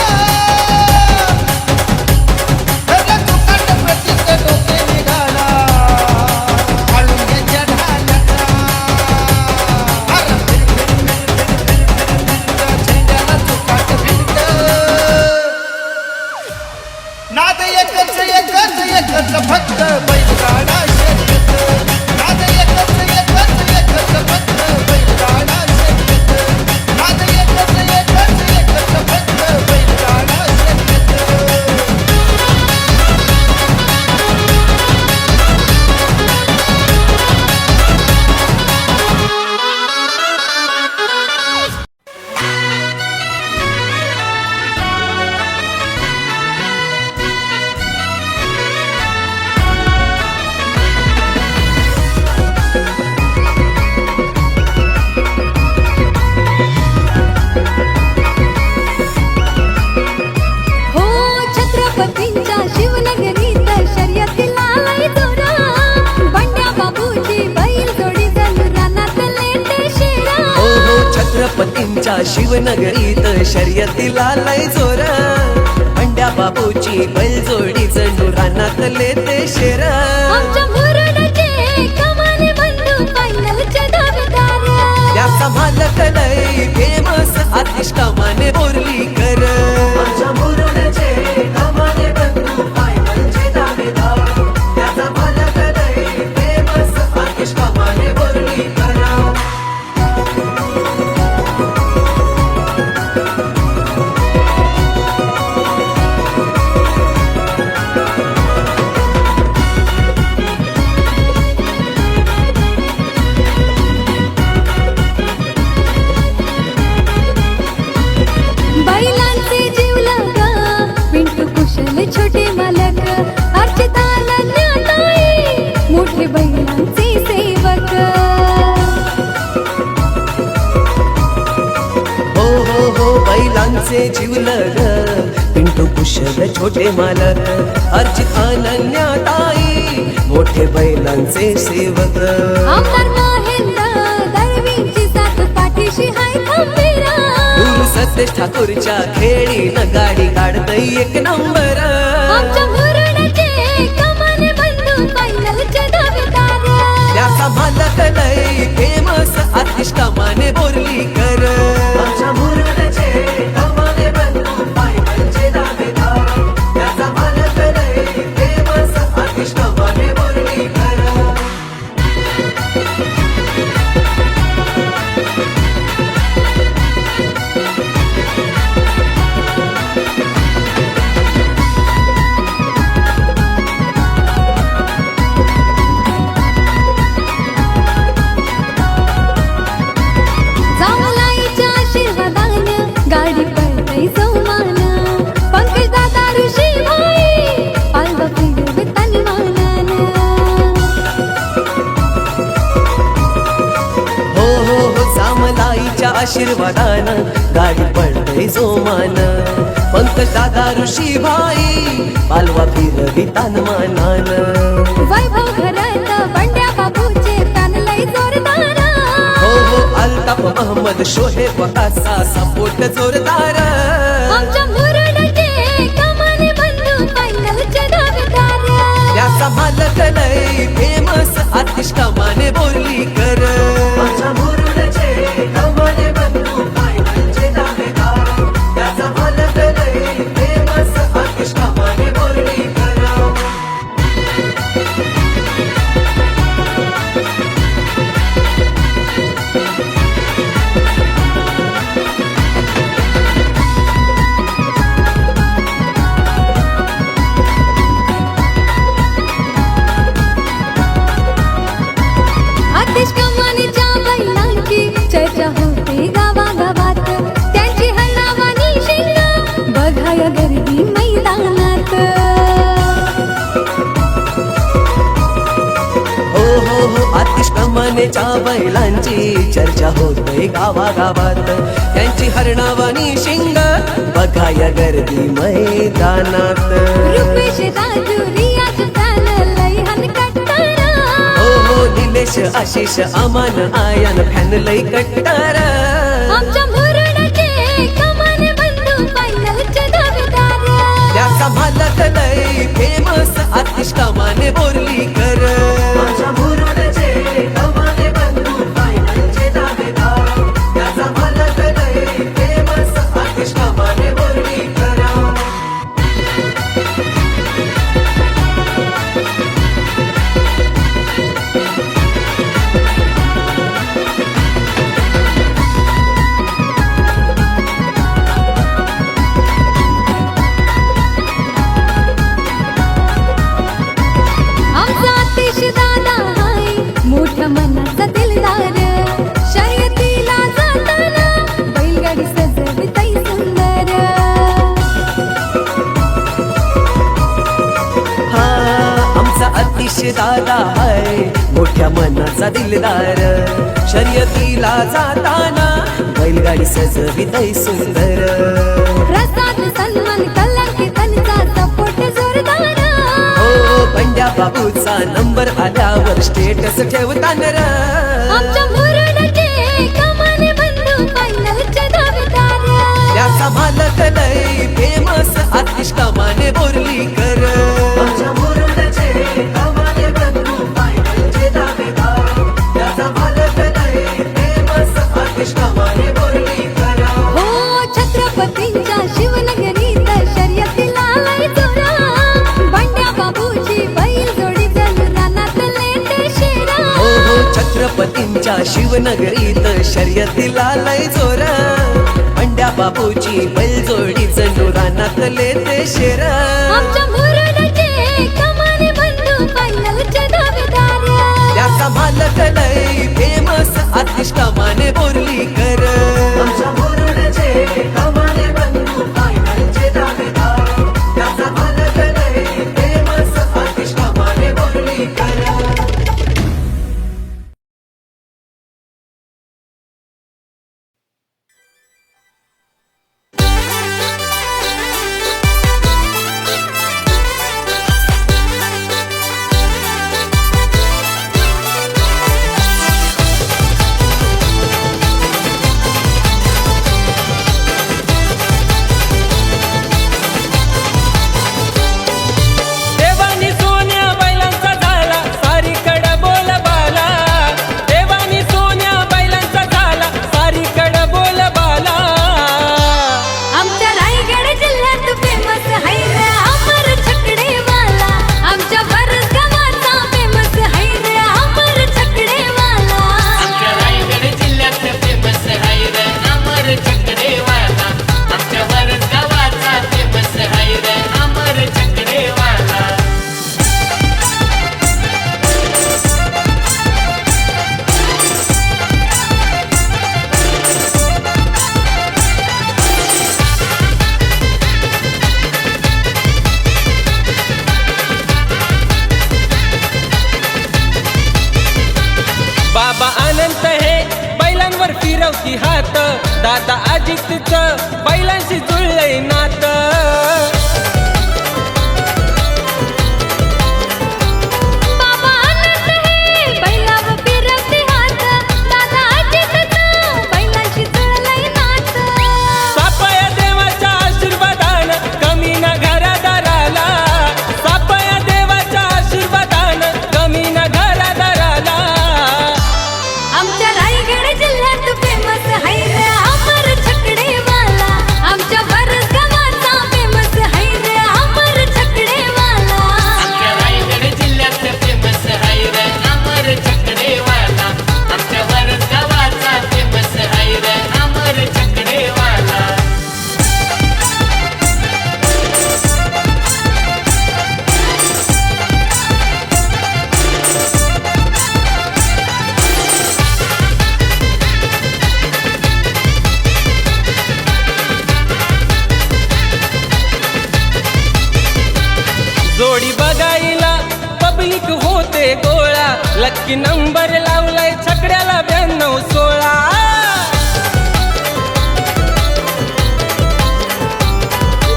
छत्रपतींच्या शिवनगरीत शर्यतीला लय जोर पंड्या बाबूची बैलजोडी जणू रानातले ते शेर आमच्या मुरुडचे कमाने बंधू फायनलच्या दावेदार त्याचा मालक लय फेमस आतिश कमाने बोर्लीकर आमच्या मुरुडचे कमाने बंधू फायनलचे दावेदार त्याचा मालक लय फेमस आतिश कमाने बोर्लीकर बैलांचे जीवलग पिंटू कुशल छोटे मालक अर्चिताला ज्ञाताई मोठे बैलांचे सेवक हो बैलांचे जीवलग पिंटू कुशल छोटे मालक अर्चित अनन्याताई मोठे बैलांचे सेवक आमदार महेंद्र दळवींची साथ पाठीशी हाय खंबीरा सतेज ठाकूरच्या खेळीनं गाडी काढतय एक नंबर आमच्या मुरुडचे कमाने बंधू फायनलच्या दावेदार त्याचा मालक लय फेमस आतिश कमाने बोर्लीकर आमच्या मुरुडचे कमाने बंधू फायनलचे दावेदार त्याचा मालक लय फेमस आतिश कमाने बोर्लीकर जामलाईच्या आशीर्वादानं गाडी पळतय सौमान पंकज दादा ऋषी भाई पालवा फिरवे तन्मानानं हो सामलाईच्या आशीर्वादानं गाडी पडतय जोमान पंकज दादा ऋषी भाई पालवा फिरवी तानमानान वैभव घरात बंड्या बाबूचे तान लय जोरदार हो अल्ताफ महमद शोहेब कासा सपोर्ट जोरदार आमच्या मुरुडचे कमाने बंधू फायनलच्या दावेदार त्याचा मालक लय फेमस आतिश कमाने बोर्लीकर आमच्या मुरुडचे कमाने बंधू फायनलचे दावेदार त्याचा मालक लय फेमस आतिश कमाने बोर्लीकर आतिश कमानीच्या बैलांची चर्चा होते गावागावात त्यांची हळणावानी शिंग बघाया गर्दी मैदानात हो आतिश कमानेच्या बैलांची चर्चा होते गावागावात त्यांची हरणावानी शिंग बघाया गर्दी मैदानात रुपेश राजू रियाज तान लय हनकट्टार हो निलेश आशिष अमान आयान फॅन लय कट्टार आमच्या मुरुडचे कमाने बंधू फायनलच्या दावेदार त्याचा मालक लय फेमस आतिश कमाने बोर्लीकर आमच्या मुरुडचे कमाने बंधू फायनलचे दावेदार त्याचा मालक लय फेमस आतिश कमाने बोर्लीकर आमचा आतिश दादा हाय मोठ्या मनाचा दिलदार शर्यतीला जाताना बैलगाडी सजवितय सुंदर हा आमचा आतिश दादा हाय मोठ्या मनाचा दिलदार शर्यतीला जाताना बैलगाडी सजवितय सुंदर प्रसाद सन्मान कल्याण त्यांचा सपोर्ट जोरदार हो पंड्या बाबूचा नंबर आल्यावर स्टेटस ठेवताना आमच्या मुरुडचे कमाने बंधू फायनल छत्रपतींच्या शिवनगरीत शर्यतीला लय जोरा बंड्या बाबूची बैल जोडी जणू रानातले ते शेरा हो छत्रपतींच्या शिवनगरीत शर्यतीला लय जोरा बंड्या बाबूची बैलजोडी जणू रानातले ते शेरा आमच्या मुरुडचे कमाने बंधू फायनलचे दावेदार त्याचा मालक लय फेमस आतिश कमाने बोर्लीकर आमच्या मुरुडचे कमाने बंधू फायनलचे दावेदार त्याचा मालक लय फेमस आतिश कमाने बोर्लीकर देवानी सोन्या बैलांचा झाला सारीकडे बोलबाला देवानी सोन्या बैलांचा झाला सारीकडे बोलबाला आमच्या रायगड जिल्ह्यात फेमस है रे अमर छकडेवाला आमच्या बरस गावाचा फेमस है रे अमर छकडेवाला आमच्या रायगड जिल्ह्यात फेमस आहे रे अमर छकडेवाला आमच्या वरद गावाचा फेमस आहे रे अमर छकडेवाला बाबा अनंत हे बैलांवर फिरवती हात दादा अजितचं बैलांशी जुळलंय नातं बाबा आनंद है बैलावर फिरवते हात दादा अजितचं बैलांशी जुळलंय नातं सापया देवाच्या आशीर्वादानं कमी ना घरादाराला सापया देवाच्या आशीर्वादानं कमी ना घरादाराला आमच्या रायगड जिल्ह्यात फेमस है रे अमर छकडेवाला आमच्या बरस गावाचा फेमस है रे अमर छकडेवाला आमच्या रायगड जिल्ह्यात फेमस आहे रे अमर छकडेवाला आमच्या वरद गावाचा फेमस आहे रे अमर छकडेवाला जोडी बघायला पब्लिक होते गोळा लक्की नंबर लावलाय छकड्याला 92-16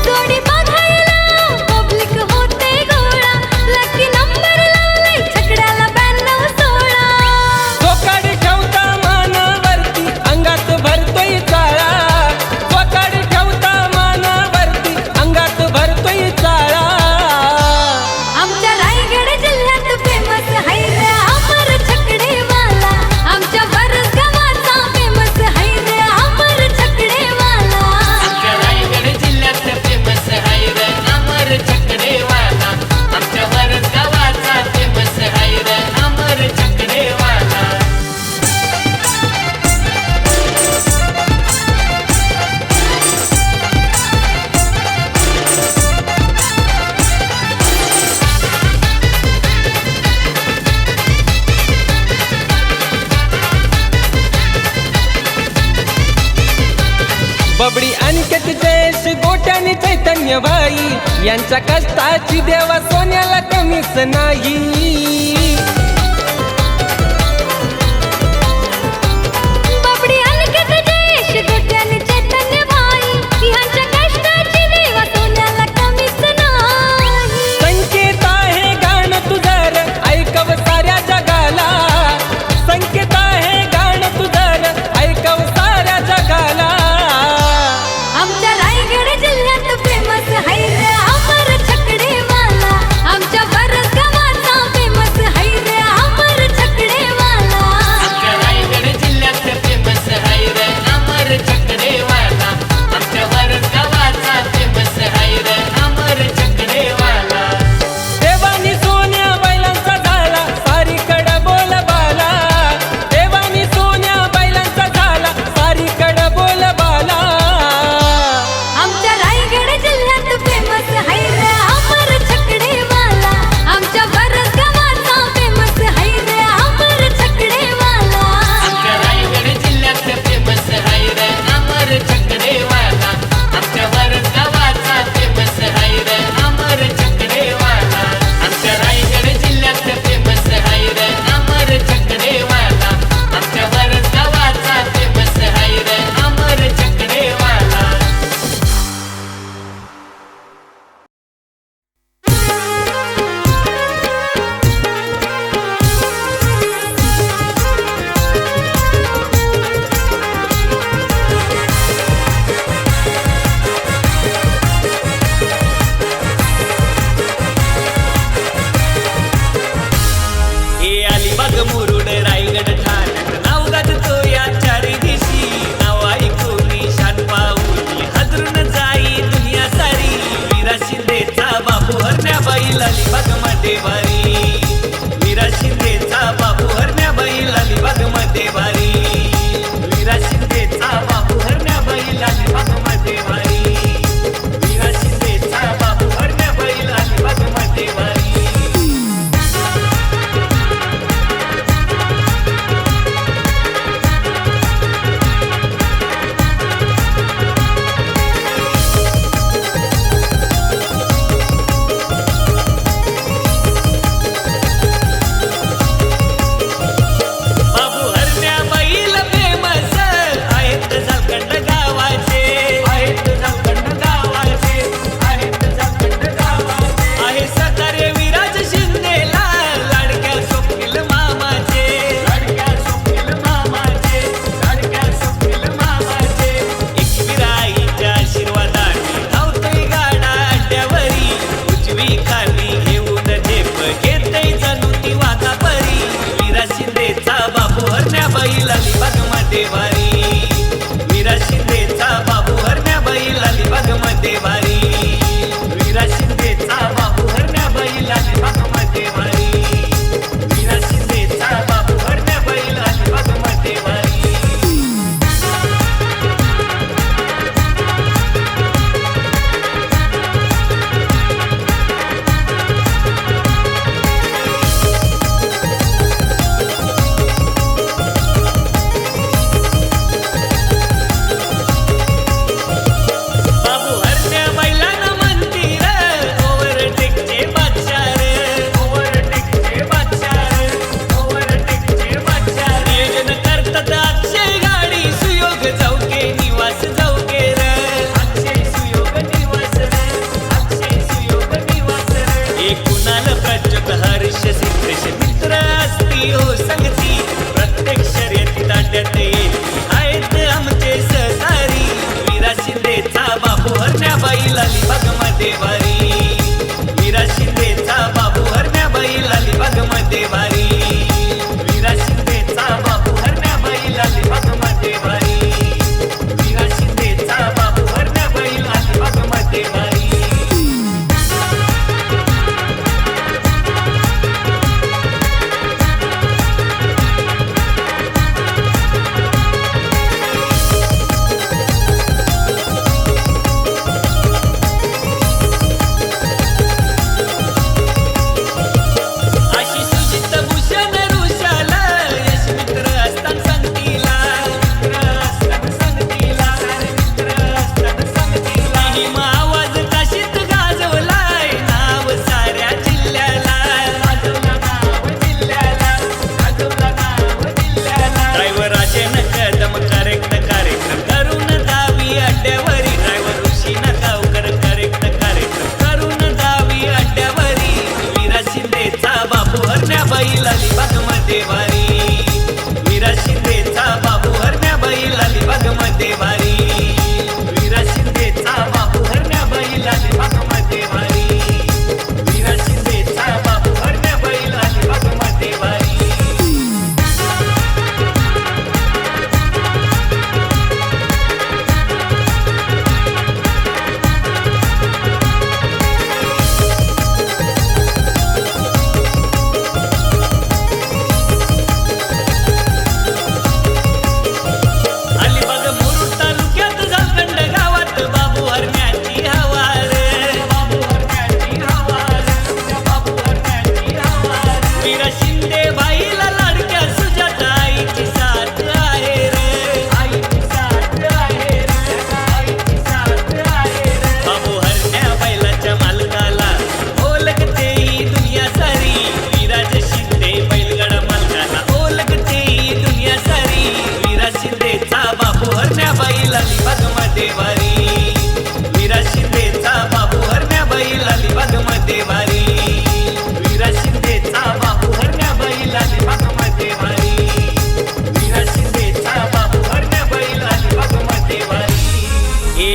जोडी बघायला पब्लिक होते गोळा लकी नंबर लावले छकड्याला 92-16 स्वकाडी ठेवता मानावरती अंगात भरतोय चाळा स्वकाडी ठेवता मानावरती अंगात भरतोय चाळा आमच्या रायगड जिल्ह्यात फेमस है रे अमर छकडेवाला आमच्या बरस गावाचा फेमस है रे अमर छकडेवाला आमच्या रायगड जिल्ह्यात फेमस आहे रे अमर छकडेवाला आमच्या वरद गावाचा फेमस आहे रे अमर छकडेवाला बबडी अनिकेत जयेश गोट्याने चैतन्यबाई यांच्या कष्टाची देवा सोन्याला कमीच नाही बाबडी अलगत जयेश गोट्याने चैतन्यबाई ह्यांच्या कष्टाची देवा सोन्याला कमीच नाही संकेत आहे गाणं तुझं र, ऐकव साऱ्या जगाला संकेत आहे गाणं तुझं र, ऐकव साऱ्या जगाला आमच्या रायगड जिल्ह्यात फेमस है रे अमर छकडेवाला आमच्या बरस गावाचा फेमस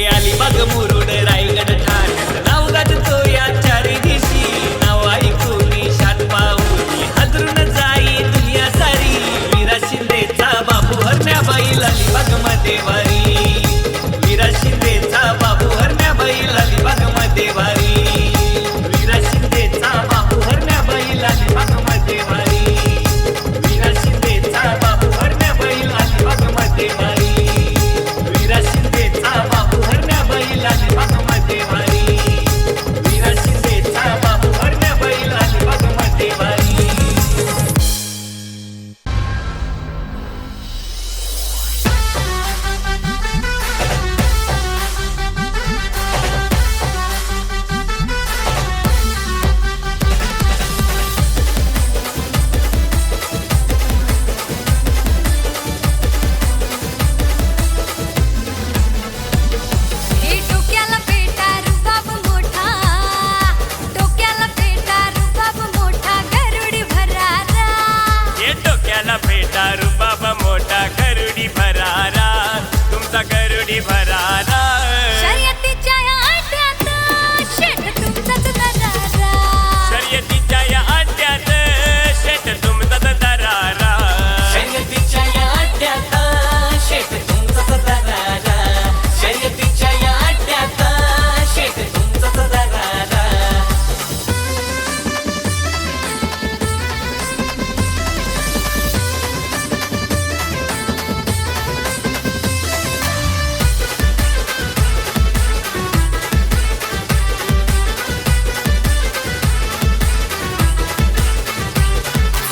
अलिबाग मुरुड रायगड ठाण्यात नाव गाजतो या चारी दिशी नाव ऐकून शात पाहुनी हजरून जाई दुनिया सारी वीरा शिंदेचा बापू हरण्याबाई अलिबाग मध्ये वारी वीरा शिंदेचा बापू हरण्याबाई अलिबाग मध्ये वारी वीरा शिंदेचा बापू हरण्याबाई अलिबाग मध्ये वारी वीरा शिंदेचा बापू हरण्याबाई अलिबाग मध्ये वारी वीरा शिंदेचा बापू हरण्याबाई अलिबाग मध्ये वारी वीरा शिंदेचा बापू हरण्याबाई अलिबाग मध्ये वारी हे डोक्याला पेटा रुबाब मोठा डोक्याला पेटा रुबाब मोठा गरुडी भरारा ये डोक्याला फेटा रुबाब मोठा गरुडी भरारा तुमचा गरुडी भरारा शर्यतीच्या या अड्ड्यात शेठ तुमचाच दरारा शर्यतीच्या या अड्ड्यात शेट तुमचा दरारा शर्यतीच्या या अड्ड्यात शेत तुमचाच दरारा शर्यतीच्या या अड्ड्यात शेत तुमचाच दरारा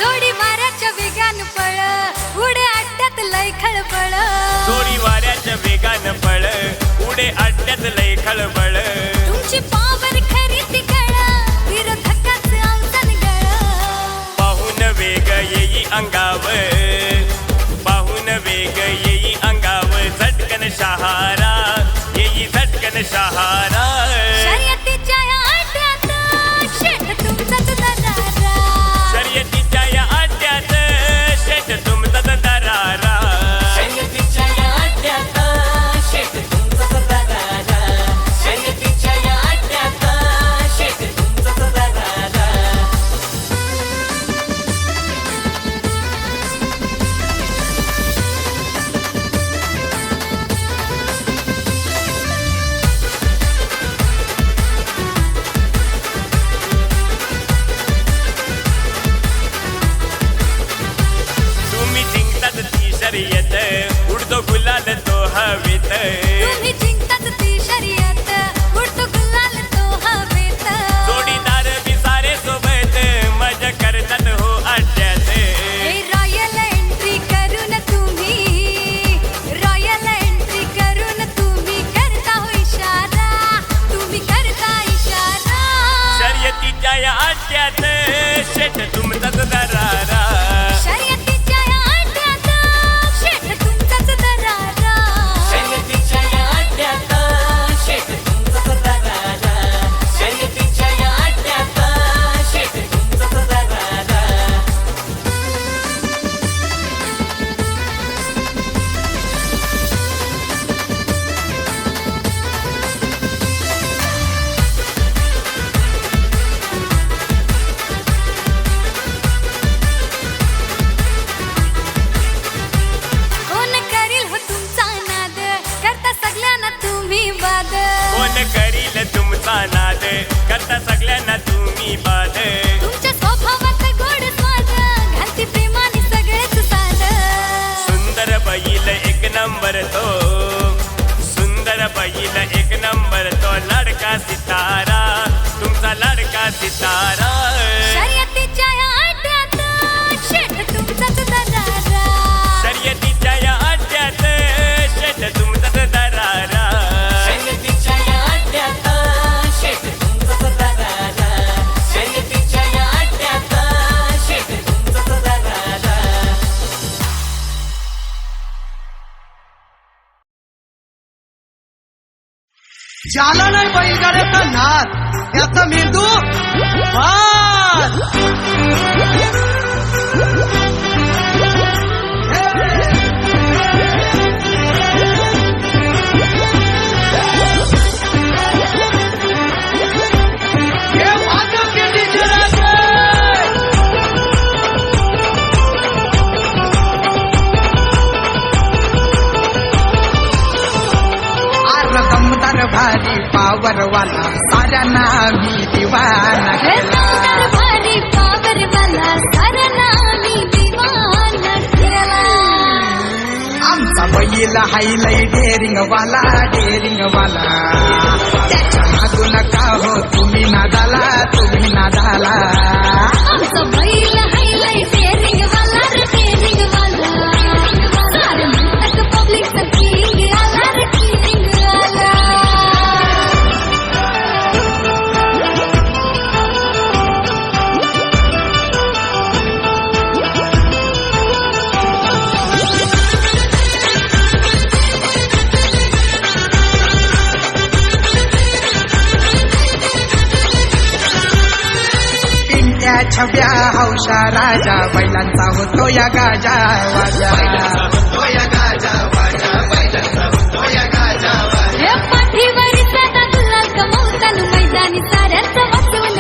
जोडी वाऱ्याच्या वेगान पळ उडे अड्ड्यात लय खळबळ जोडी वाऱ्याच्या वेगानं पळ उडे अड्ड्यात लय खळबळ तुमची पावर खरी ती कळ विरोधकाच अवसान गळ पाहून वेग येई अंगाव पाहून वेग येई अंगाव झटकन शहारा येई झटकन शहारा शर्यतीच्या या अड्ड्यात शेठ तुमचाच दरारा शर्यतीच्या या अड्ड्यात शेट तुमचा दरारा शर्यतीच्या या अड्ड्यात शेत तुमचाच दरारा शर्यतीच्या या अड्ड्यात शेत तुमचाच दरारा तुम्ही जिंकतात ती शर्यत उडतो गुलाल तो हवेत तुम्ही जिंकताच ती शर्यत उडतो गुलाल तो हवेत जोडीदार बी सारे सोबत मजा करतात हो अड्ड्यात हे रॉयल एंट्री करून तुम्ही रॉयल एंट्री करून तुम्ही करता हो इशारा तुम्ही करता इशारा शर्यतीच्या या अड्ड्यात शेट तुमचाच दरारा शर्यतीच्या या अड्ड्यात शेठ तुमचाच दरारा शर्यतीच्या या अड्ड्यात शेत तुमचाच दरारा शर्यतीच्या या अड्ड्यात शेत तुमचाच दरारा कोण करील हो तुमचा नाद करता सगळ्यांना तुम्ही बाद कोण करील तुमचा नाद करता सगळ्यांना तुम्ही बाद तुमच्या स्वभावात गोड स्वाद घालती प्रेमाने सगळेच साध सुंदर बैल एक नंबर तो सुंदर बैल एक नंबर तो लाडका सितारा तुमचा लाडका सितारा शर्यतीच्या या अड्ड्यात शेठ तुमचाच दरारा शर्यतीच्या या अड्ड्यात शेट तुमचाच दरारा शर्यतीच्या या अड्ड्यात शेत तुमचाच दरारा शर्यतीच्या या अड्ड्यात शेत तुमचाच दरारा ज्याला नाही बैलगाड्याचा नाद त्याचा मेंदू बाद. दमदार भारी पावरवाला साऱ्यांना मी दिवाना हे दमदार भारी पावरवाला साऱ्यांना मी दिवाना केला. आमचा बैल हायलय डेरिंगवाला त्याच्या मागू नका हो तुम्ही नादाला आमचा बैल हायलाय डेरिंगवाला रे डेरिंगवाला. सारे म्हणतात पब्लिकचा किंग आला रे किंग आला. पिंट्या छब्या हौशा राजा बैलांचा होतो या गाजा वाजा हे पाठीवर सदा गुलाल कमवताना मैदानी साऱ्यांचं वाचवून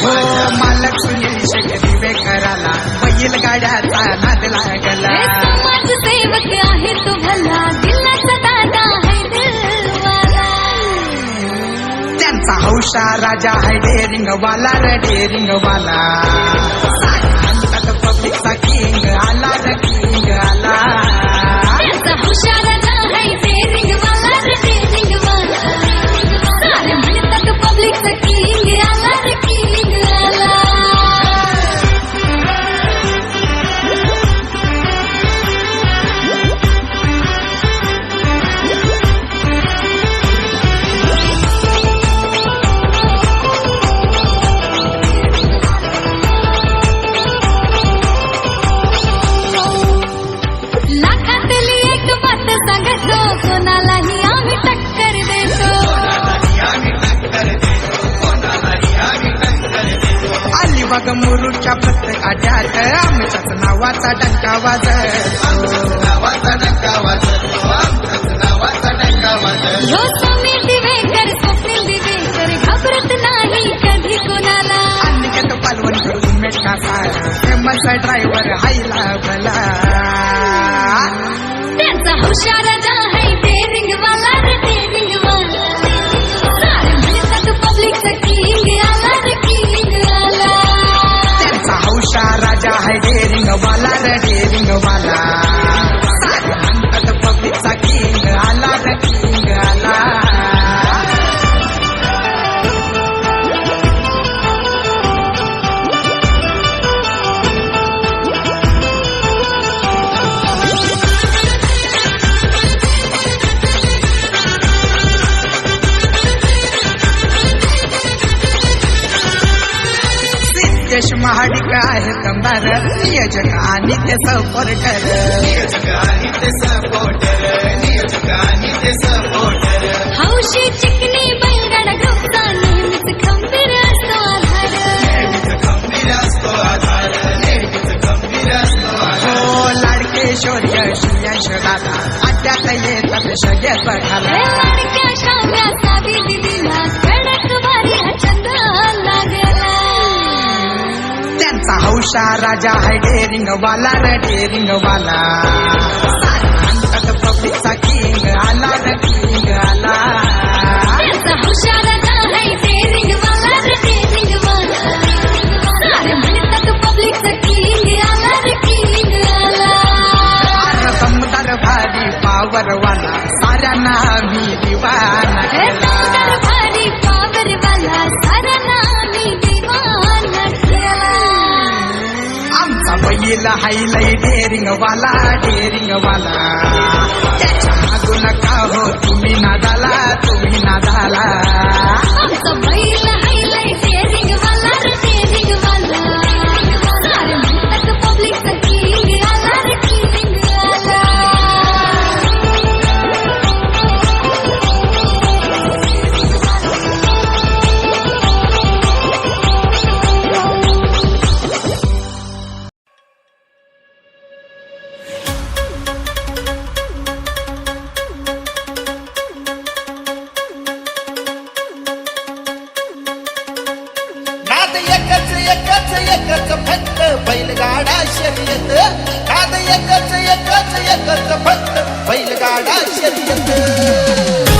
हो मालक सुनील शेखरी बेकराला बैल गाड्याचा नाद लागला. समाजसेवक आहे तो भला दिलाचा दादा है दिलवाला. त्यांचा हौशा राजा आहे डेरिंगवाला म्हणतात पब्लिकचा किंग आला रे किंग आला. त्याचा हुशार राजा है डेरिंगवाला रे डेरिंगवाला. सारे म्हणतात पब्लिकचा किंग आला रे किंग आला. लाखातली एक बात सांगतो कोणालाही आम्ही टक्कर देतो. आली बघ मुरुडच्या प्रत्येक आट्यात आमच्याच नावाचा डंका ह्यो समीर दिवेकर स्वप्नील दिवेकर घाबरत नाही कधी कोणाला. अनिकेत पालवण उमेश कासार फेमस ड्रायव्हर हायला भला. त्यांचा हुशार राजा है डेरिंगवाला रे डेरिंगवाला. सारे म्हणतात पब्लिकचा किंग आला रे किंग आला. त्यांचा हौशा राजा आहे डेरिंगवाला सारे म्हणतात पब्लिकचा किंग आला रे किंग आला. सिद्धेश महाडिक आहे दमदार नियोजक आणि ते सपोर्टर. हौशी चिकनी बैलगाडा ग्रुपचा नेहमीच खंबीर असतो आधार. हो लाडके शौर्य यश दादा अद्यात येतात सगळे बघायला. हे लाडक्या शाम्या सावी दिदीला कडक भारी हा छंद लागला. त्यांचा हौशा राजा आहे डेरिंगवाला म्हणतात पब्लिकचा किंग आला रे किंग आला. त्याचा हुशार राजा है डेरिंगवाला रे डेरिंगवाला. सारे म्हणतात पब्लिकचा किंग आला रे किंग आला. दमदार भारी पावरवाला साऱ्यांना मी दिवाना हे दमदार भारी पावरवाला साऱ्यांना मी दिवाना केला. आमचा बैल हायलय डेरिंगवाला त्याच्या मागू नका हो तुम्ही नादाला आमचा बैल हायलाय डेरिंगवाला रे डेरिंगवाला. सारे म्हणतात पब्लिकचा किंग आला रे किंग आला. एकच फक्त बैलगाडा शर्यत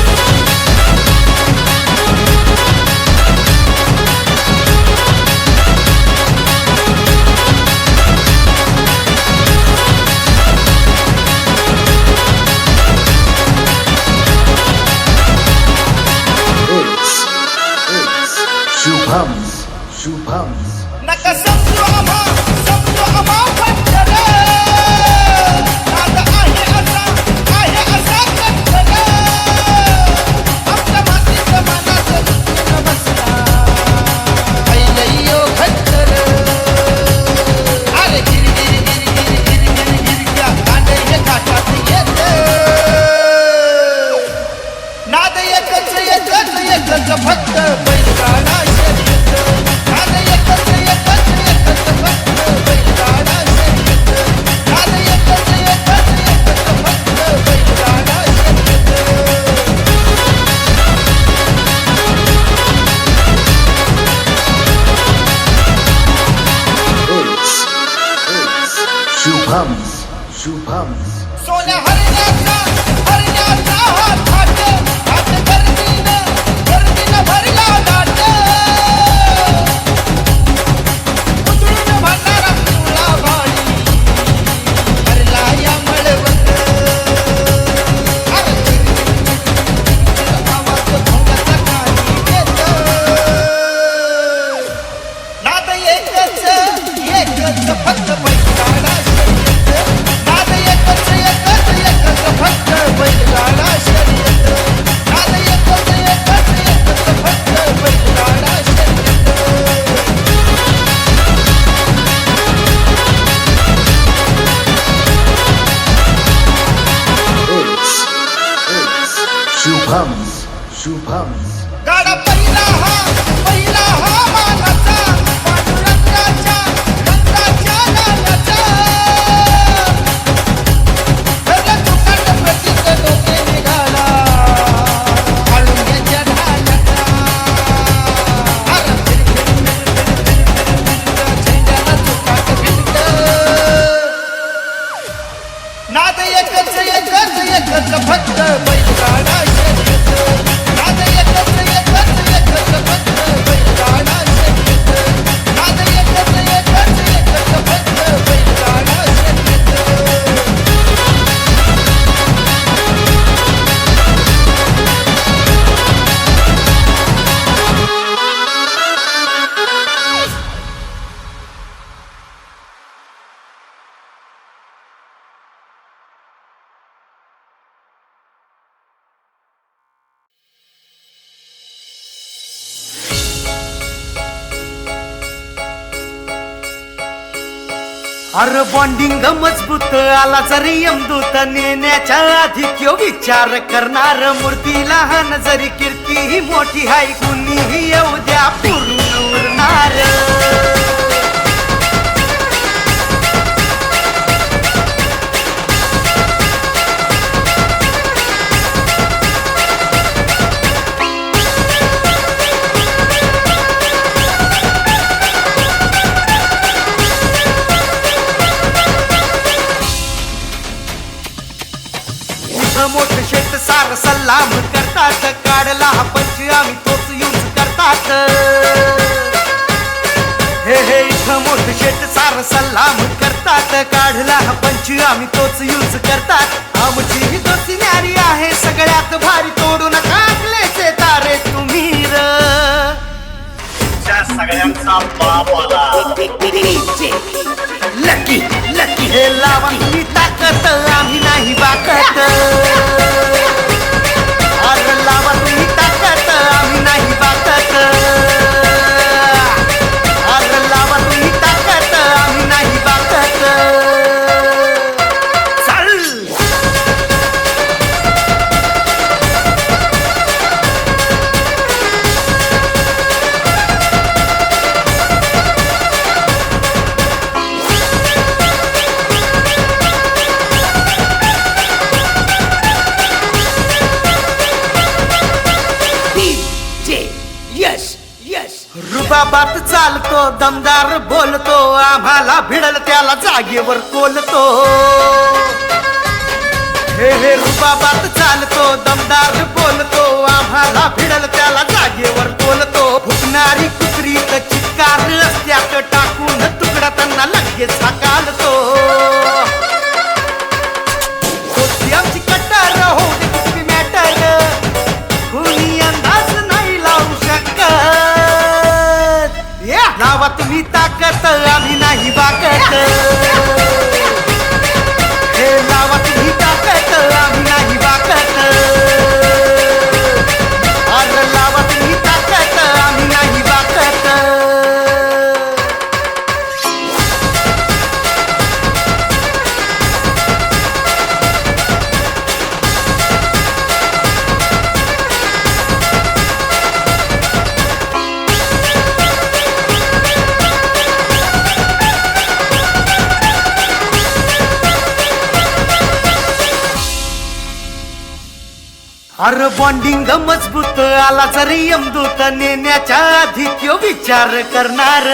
नका समजू आम्हा पठ्ठर नाद आहे असा कठ्ठर आमच्या मातीचं मनाचं दुखणं बसला पहिलयो खट्टर अरे गिरग्या कांडे हे घाटात येत नाद एकच फक्त बैलगाडा सोन्या हरण्याचा हात घाट गर्दीनं भरला दाट उतरून भरणारा पिवळा भाडी भरला या मळवट आवाज भोंगाचा खाली येत नाद एकच फक्त बैलगाडा नाद एकच फक्त बैलगाडा शर्यत नाद एकच फक्त बैलगाडा गाडा पहिला हा मानाचा पांडुरंगाच्या रंगाच्या नानाचा सगळं तुकाट प्रतीक डोके निघाला आळुंग्याच्या ढालाचा झेंड्याला तुकाट भिंड नाद एकच फक्त बैलगाडा शर्यत नाद एकच फक्त बैलगाडा शर्यत नाद एकच फक्त बैलगाडा शर्यत अरे बॉन्डिंग मजबूत आला जरी यमदूत नेण्याच्या आधी क्यो विचार करणार मूर्ती लहान जरी कीर्ती ही मोठी हाय कुणीही येऊ द्या पूर्ण उरणार मोठं शेत सार सल्लाम करतात काढला हा पंच आम्ही तोच यूज करतात हे इथं मोठं शेत सार सल्लाम करतात काढला हा पंच आम्ही तोच यूज करतात आमची ही दोस्ती न्यारी आहे सगळ्यात भारी तोडू नका आपलेचे तारे तुम्ही सगळ्यांचा बापाला लकी लकी हे लावा तुम्ही ताकत आम्ही नाही बाकत अरे लावा तुम्ही ताकत आम्ही नाही बाकत अरे लावा तुम्ही ताकत आम्ही नाही बाकत चल रुबाबात चालतो दमदार बोलतो आम्हाला भिडल त्याला जागेवर कोलतो रुबाबात चालतो दमदार बोलतो आम्हाला भिडल त्याला जागेवर बोलतो फुकणारी कुत्री तर चित्कार रस्त्यात टाकून तुकडा त्यांना लगेच हाकालतो आमची कट्टर हो कुठली मॅटर कोणी अंदाज नाही लावू शकत लावा तुम्ही ताकद आम्ही नाही बाकत हे लावा तुम्ही ताकद आम्ही नाही बाकत अरे लावा तुम्ही ताकद आम्ही नाही बाकत अरे बॉन्डिंग मजबूत आला जरी यमदूत नेण्याच्या आधी त्यो विचार करणार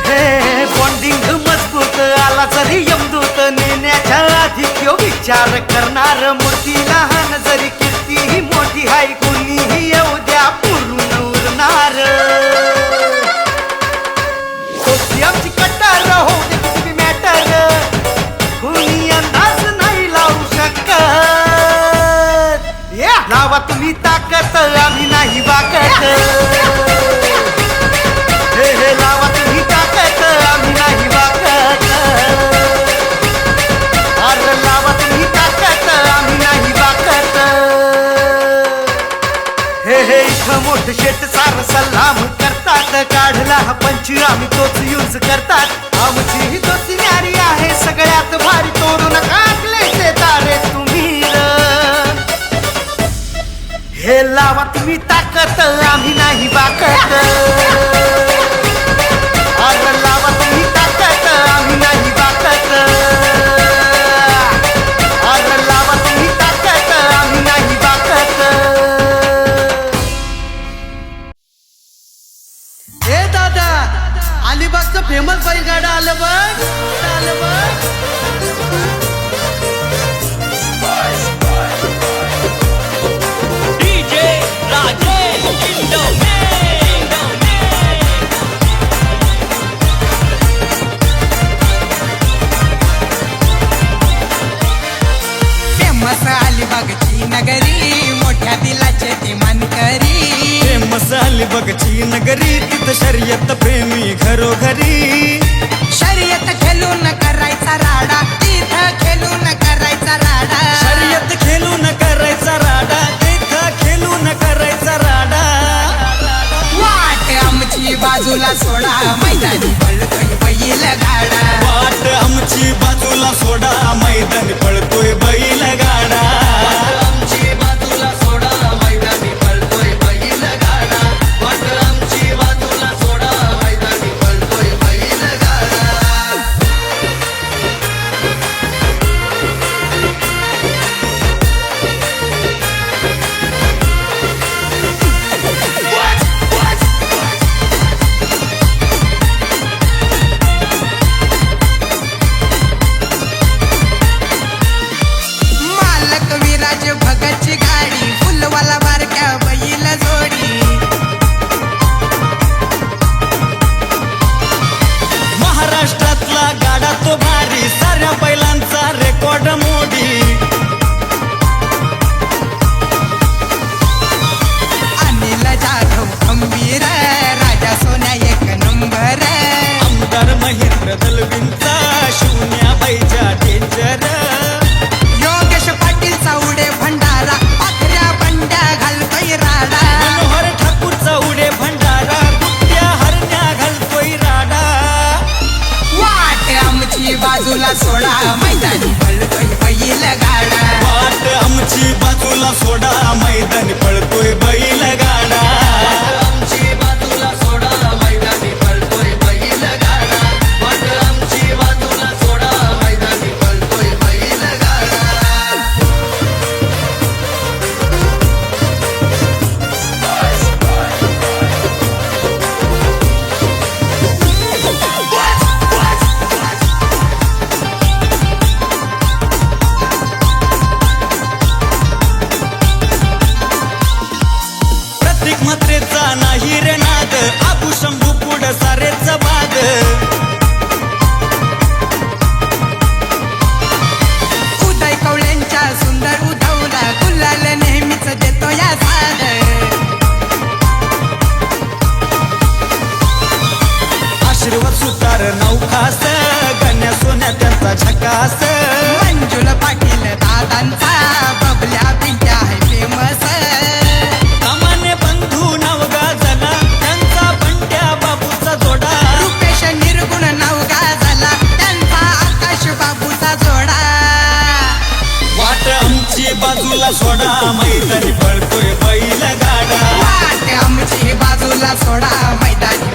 हे बॉन्डिंग मजबूत आला जरी यमदूत नेण्याच्या आधी त्यो विचार करणार मूर्ती लहान जरी कीर्ती ही मोठी हाय कुणीही येऊ द्या पुरून उरणार आमची कट्टर हो कुठली मॅटर कुणी अंदाज नाही लावू शकत लावा तुम्ही ताकद आम्ही नाही बाकत हे लावा तुम्ही ताकद आम्ही नाही बाकत अरे लावा तुम्ही ताकद आम्ही नाही बाकत हे इथं मोठ शेट सार सलाम करतात काढला हा पंच आम्ही तोच यूज करतात आमची ही दोस्ती न्यारी आहे सगळ्यात भारी तोडू नका आपले तारे तुम्ही हे लावा तुम्ही ताकद आम्ही नाही बाकत अरे लावा तुम्ही ताकद आम्ही नाही बाकत अरे लावा तुम्ही ताकद आम्ही नाही बाकत हे दादा अलिबागचं फेमस बैलगाडा आलं बघ डीजे राजेश इंडोने फेमस अलिबागची नगरी मोठ्या दिलाचे ती मानकरी फेमस अलिबागची नगरी तिथं शर्यत प्रेमी घरोघरी शर्यत खेळून करायचा राडा तिथं खेळून करायचा राडा शर्यत खेळून करायचा राडा तिथं खेळून करायचा राडा वाट आमची बाजूला सोडा मैदानी पळतोय बैल गाडा वाट आमची बाजूला सोडा मैदानी पळतोय बैल गाडा आमची बाजूला सोडा मैदानी पळतोय बैल गाडा वाट आमची बाजूला सोडा मैदानी पळतोय बैल गाडा मालक विराज भगतची गाडी फुलवाला बारक्या बैल जोडी महाराष्ट्रातला गाडा तो भारी साऱ्या बैलांचा रेकॉर्ड मोडी अनिल जाधव खंबीर राजा सोन्या एक नंबर आमदार महेंद्र दलवींचा शून्या बाईच्या डेंजर योगेश पाटील चौडे भंडारा पाखऱ्या बंड्या घालतोय राडा मनोहर ठाकूरचा उडे भंडारा कुट्या हरण्या घालतोय राडा वाट आमची बाजूला सोडा मैदानी पळतोय बैल गाडा वाट आमची बाजूला सोडा मैदानी पळतोय बैल गाडा आमची बाजूला सोडा मैदानी पळतोय बैल गाडा वाट आमची बाजूला सोडा मैदानी पळतोय बैल गाडा सोडा मैदानी पळतोय बैल गाडा वाट आमची बाजूला सोडा मैदानी